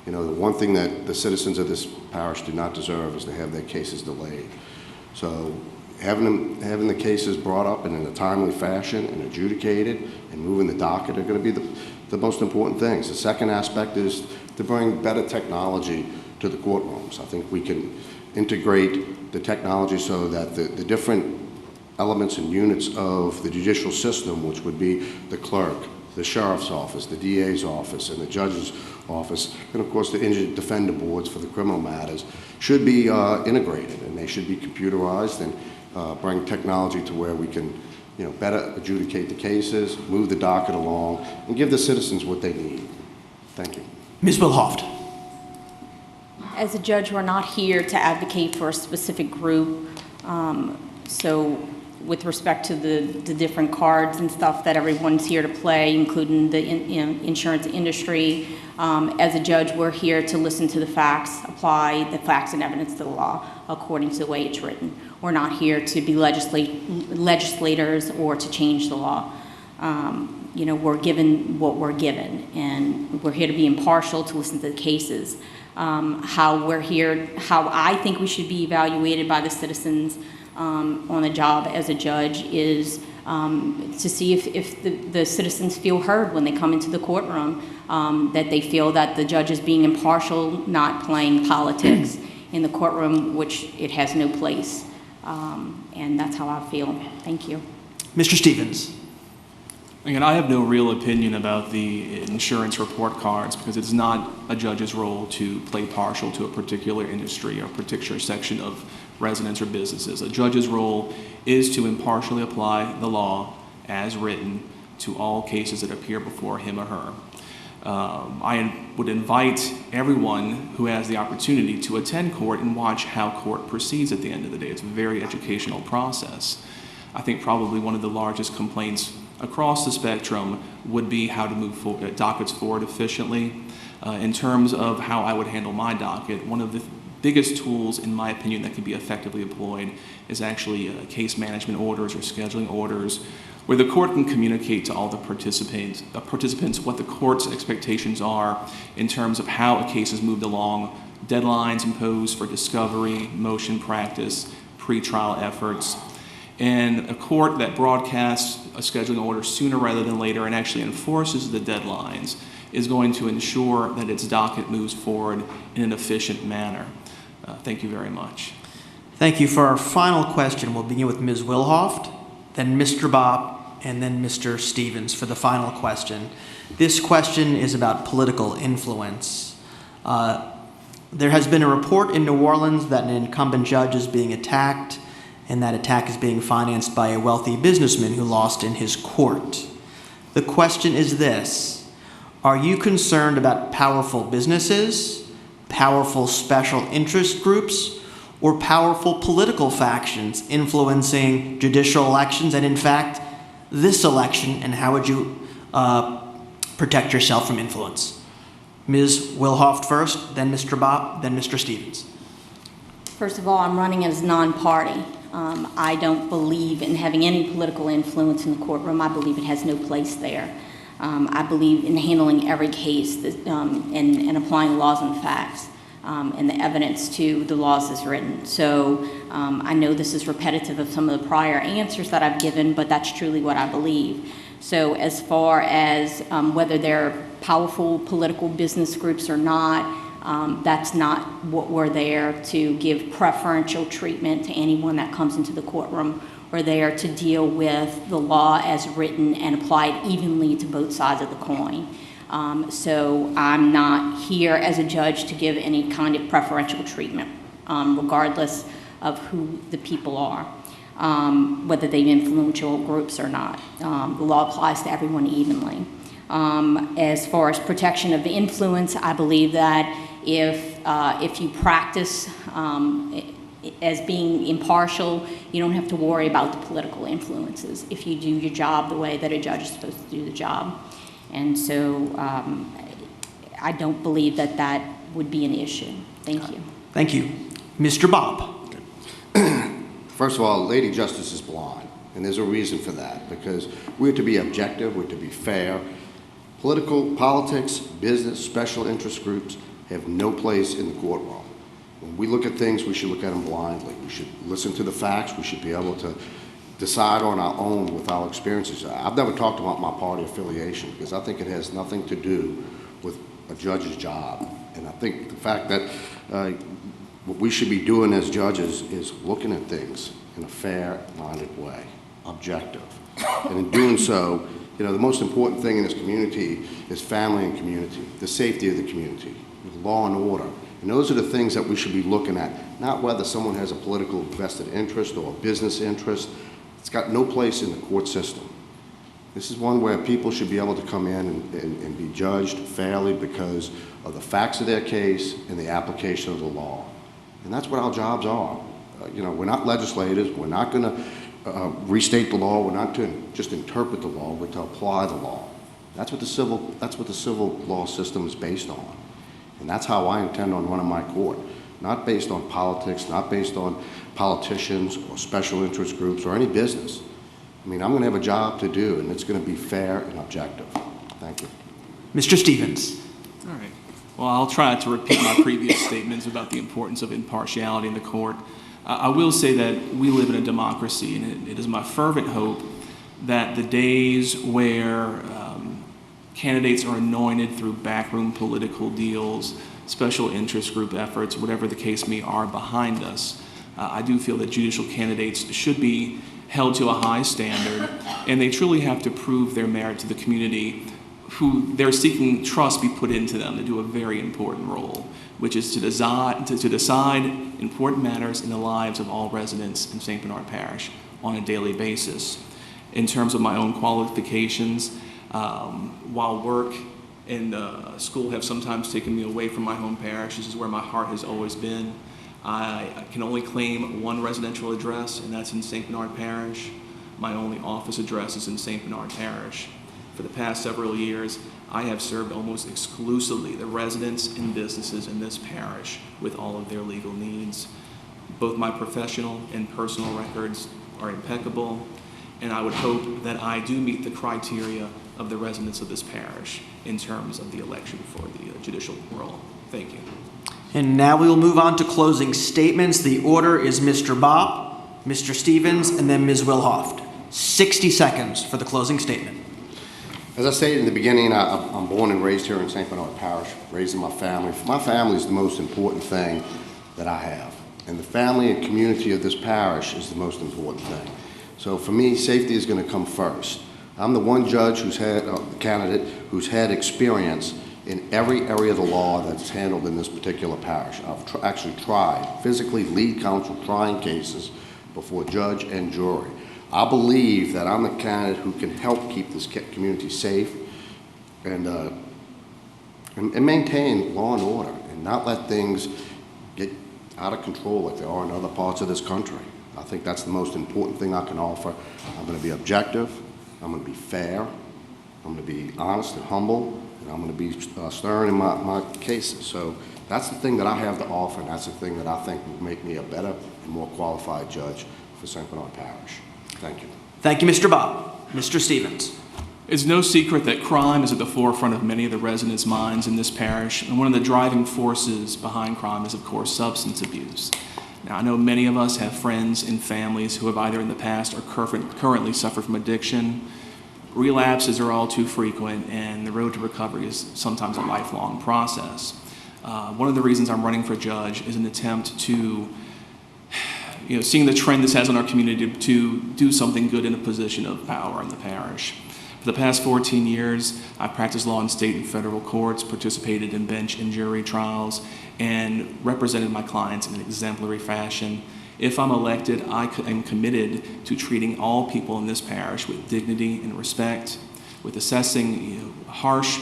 The one thing that the citizens of this parish do not deserve is to have their cases delayed. So having the cases brought up in a timely fashion and adjudicated and moving the docket are going to be the most important things. The second aspect is to bring better technology to the courtrooms. I think we can integrate the technology so that the different elements and units of the judicial system, which would be the clerk, the sheriff's office, the DA's office, and the judge's office, and of course the indigent defender boards for the criminal matters, should be integrated, and they should be computerized and bring technology to where we can better adjudicate the cases, move the docket along, and give the citizens what they need. Thank you. Ms. Wilhoft. As a judge, we're not here to advocate for a specific group. So with respect to the different cards and stuff that everyone's here to play, including the insurance industry, as a judge, we're here to listen to the facts, apply the facts and evidence to the law according to the way it's written. We're not here to be legislators or to change the law. We're given what we're given, and we're here to be impartial, to listen to the cases. How I think we should be evaluated by the citizens on the job as a judge is to see if the citizens feel heard when they come into the courtroom, that they feel that the judge is being impartial, not playing politics in the courtroom, which it has no place. And that's how I feel. Thank you. Mr. Stevens. Again, I have no real opinion about the insurance report cards because it's not a judge's role to play partial to a particular industry or a particular section of residents or businesses. A judge's role is to impartially apply the law as written to all cases that appear before him or her. I would invite everyone who has the opportunity to attend court and watch how court proceeds at the end of the day. It's a very educational process. I think probably one of the largest complaints across the spectrum would be how to move dockets forward efficiently. In terms of how I would handle my docket, one of the biggest tools, in my opinion, that can be effectively employed is actually case management orders or scheduling orders, where the court can communicate to all the participants what the court's expectations are in terms of how a case is moved along, deadlines imposed for discovery, motion practice, pretrial efforts. And a court that broadcasts a scheduling order sooner rather than later and actually enforces the deadlines is going to ensure that its docket moves forward in an efficient manner. Thank you very much. Thank you. For our final question, we'll begin with Ms. Wilhoft, then Mr. Bopp, and then Mr. Stevens for the final question. This question is about political influence. There has been a report in New Orleans that an incumbent judge is being attacked, and that attack is being financed by a wealthy businessman who lost in his court. The question is this: are you concerned about powerful businesses, powerful special interest groups, or powerful political factions influencing judicial elections and, in fact, this election, and how would you protect yourself from influence? Ms. Wilhoft first, then Mr. Bopp, then Mr. Stevens. First of all, I'm running as non-party. I don't believe in having any political influence in the courtroom. I believe it has no place there. I believe in handling every case and applying laws and facts and the evidence to the laws as written. So I know this is repetitive of some of the prior answers that I've given, but that's truly what I believe. So as far as whether they're powerful political business groups or not, that's not what we're there to give preferential treatment to anyone that comes into the courtroom. We're there to deal with the law as written and applied evenly to both sides of the coin. So I'm not here as a judge to give any kind of preferential treatment, regardless of who the people are, whether they're influential groups or not. The law applies to everyone evenly. As far as protection of the influence, I believe that if you practice as being impartial, you don't have to worry about the political influences if you do your job the way that a judge is supposed to do the job. And so I don't believe that that would be an issue. Thank you. Thank you. Mr. Bopp. First of all, Lady Justice is blind, and there's a reason for that, because we're to be objective, we're to be fair. Politics, business, special interest groups have no place in the courtroom. When we look at things, we should look at them blindly. We should listen to the facts. We should be able to decide on our own with our experiences. I've never talked about my party affiliation because I think it has nothing to do with a judge's job. And I think the fact that what we should be doing as judges is looking at things in a fair-minded way, objective. And in doing so, you know, the most important thing in this community is family and community, the safety of the community, law and order. And those are the things that we should be looking at, not whether someone has a political vested interest or a business interest. It's got no place in the court system. This is one where people should be able to come in and be judged fairly because of the facts of their case and the application of the law. And that's what our jobs are. You know, we're not legislators. We're not going to restate the law. We're not to just interpret the law. We're to apply the law. That's what the civil law system is based on. And that's how I intend on running my court. Not based on politics, not based on politicians or special interest groups or any business. I mean, I'm going to have a job to do, and it's going to be fair and objective. Thank you. Mr. Stevens. All right. Well, I'll try not to repeat my previous statements about the importance of impartiality in the court. I will say that we live in a democracy, and it is my fervent hope that the days where candidates are anointed through backroom political deals, special interest group efforts, whatever the case may are, behind us. I do feel that judicial candidates should be held to a high standard, and they truly have to prove their merit to the community who they're seeking trust be put into them to do a very important role, which is to decide important matters in the lives of all residents in St. Bernard Parish on a daily basis. In terms of my own qualifications, while work and school have sometimes taken me away from my home parish, this is where my heart has always been. I can only claim one residential address, and that's in St. Bernard Parish. My only office address is in St. Bernard Parish. For the past several years, I have served almost exclusively the residents and businesses in this parish with all of their legal needs. Both my professional and personal records are impeccable, and I would hope that I do meet the criteria of the residents of this parish in terms of the election for the judicial role. Thank you. And now we will move on to closing statements. The order is Mr. Bopp, Mr. Stevens, and then Ms. Wilhoft. 60 seconds for the closing statement. As I stated in the beginning, I'm born and raised here in St. Bernard Parish, raising my family. My family is the most important thing that I have. And the family and community of this parish is the most important thing. So for me, safety is going to come first. I'm the one judge candidate who's had experience in every area of the law that's handled in this particular parish. I've actually tried, physically lead counsel trying cases before judge and jury. I believe that I'm a candidate who can help keep this community safe and maintain law and order and not let things get out of control like they are in other parts of this country. I think that's the most important thing I can offer. I'm going to be objective, I'm going to be fair, I'm going to be honest and humble, and I'm going to be stern in my cases. So that's the thing that I have to offer, and that's the thing that I think will make me a better and more qualified judge for St. Bernard Parish. Thank you. Thank you, Mr. Bopp. Mr. Stevens. It's no secret that crime is at the forefront of many of the residents' minds in this parish, and one of the driving forces behind crime is, of course, substance abuse. Now, I know many of us have friends and families who have either in the past or currently suffer from addiction. Relapses are all too frequent, and the road to recovery is sometimes a lifelong process. One of the reasons I'm running for judge is an attempt to seeing the trend this has on our community to do something good in a position of power in the parish. For the past 14 years, I've practiced law in state and federal courts, participated in bench and jury trials, and represented my clients in an exemplary fashion. If I'm elected, I am committed to treating all people in this parish with dignity and respect, with assessing harsh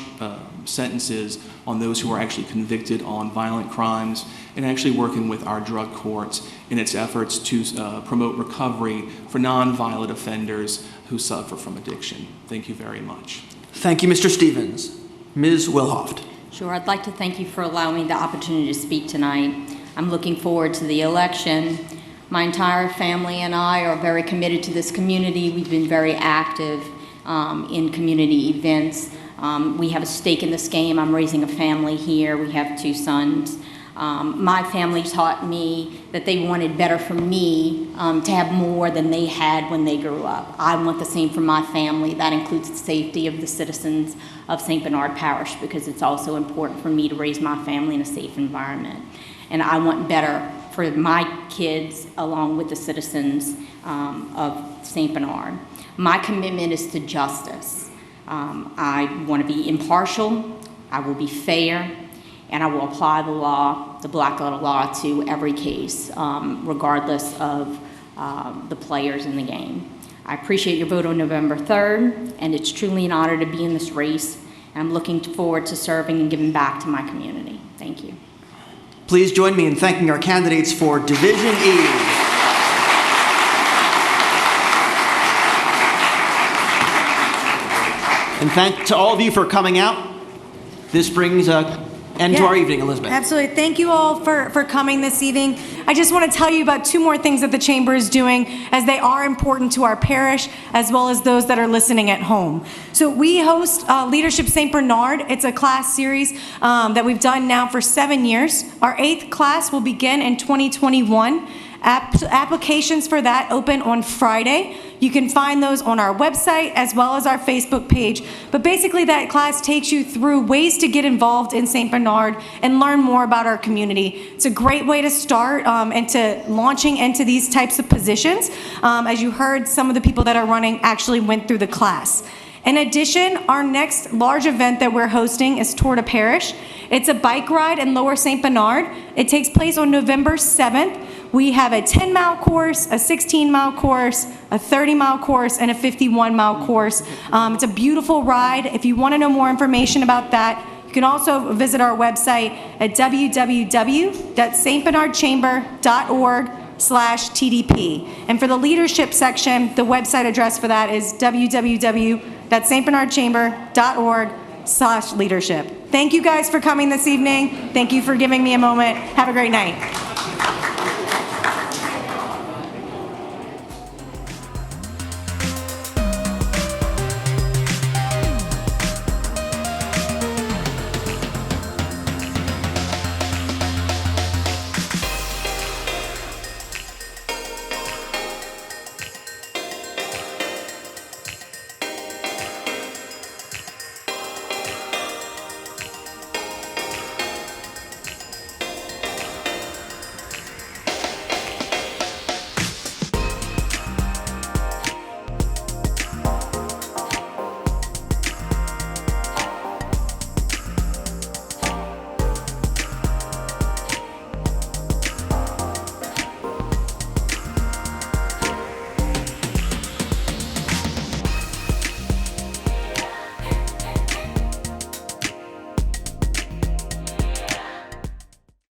sentences on those who are actually convicted on violent crimes, and actually working with our drug courts in its efforts to promote recovery for nonviolent offenders who suffer from addiction. Thank you very much. Thank you, Mr. Stevens. Ms. Wilhoft. Sure, I'd like to thank you for allowing me the opportunity to speak tonight. I'm looking forward to the election. My entire family and I are very committed to this community. We've been very active in community events. We have a stake in this game. I'm raising a family here. We have 2 sons. My family taught me that they wanted better for me to have more than they had when they grew up. I want the same for my family. That includes the safety of the citizens of St. Bernard Parish, because it's also important for me to raise my family in a safe environment. And I want better for my kids along with the citizens of St. Bernard. My commitment is to justice. I want to be impartial, I will be fair, and I will apply the law, the black letter law, to every case, regardless of the players in the game. I appreciate your vote on November 3rd, and it's truly an honor to be in this race. And I'm looking forward to serving and giving back to my community. Thank you. Please join me in thanking our candidates for Division E. And thanks to all of you for coming out. This brings end to our evening, Elizabeth. Absolutely. Thank you all for coming this evening. I just want to tell you about 2 more things that the Chamber is doing, as they are important to our parish, as well as those that are listening at home. So we host Leadership St. Bernard. It's a class series that we've done now for 7 years. Our 8th class will begin in 2021. Applications for that open on Friday. You can find those on our website as well as our Facebook page. But basically that class takes you through ways to get involved in St. Bernard and learn more about our community. It's a great way to start into launching into these types of positions. As you heard, some of the people that are running actually went through the class. In addition, our next large event that we're hosting is Tour de Parish. It's a bike ride in Lower St. Bernard. It takes place on November 7th. We have a 10-mile course, a 16-mile course, a 30-mile course, and a 51-mile course. It's a beautiful ride. If you want to know more information about that, you can also visit our website at www.stbernardchamber.org/TDP. And for the leadership section, the website address for that is www.stbernardchamber.org/leadership. Thank you guys for coming this evening. Thank you for giving me a moment. Have a great night.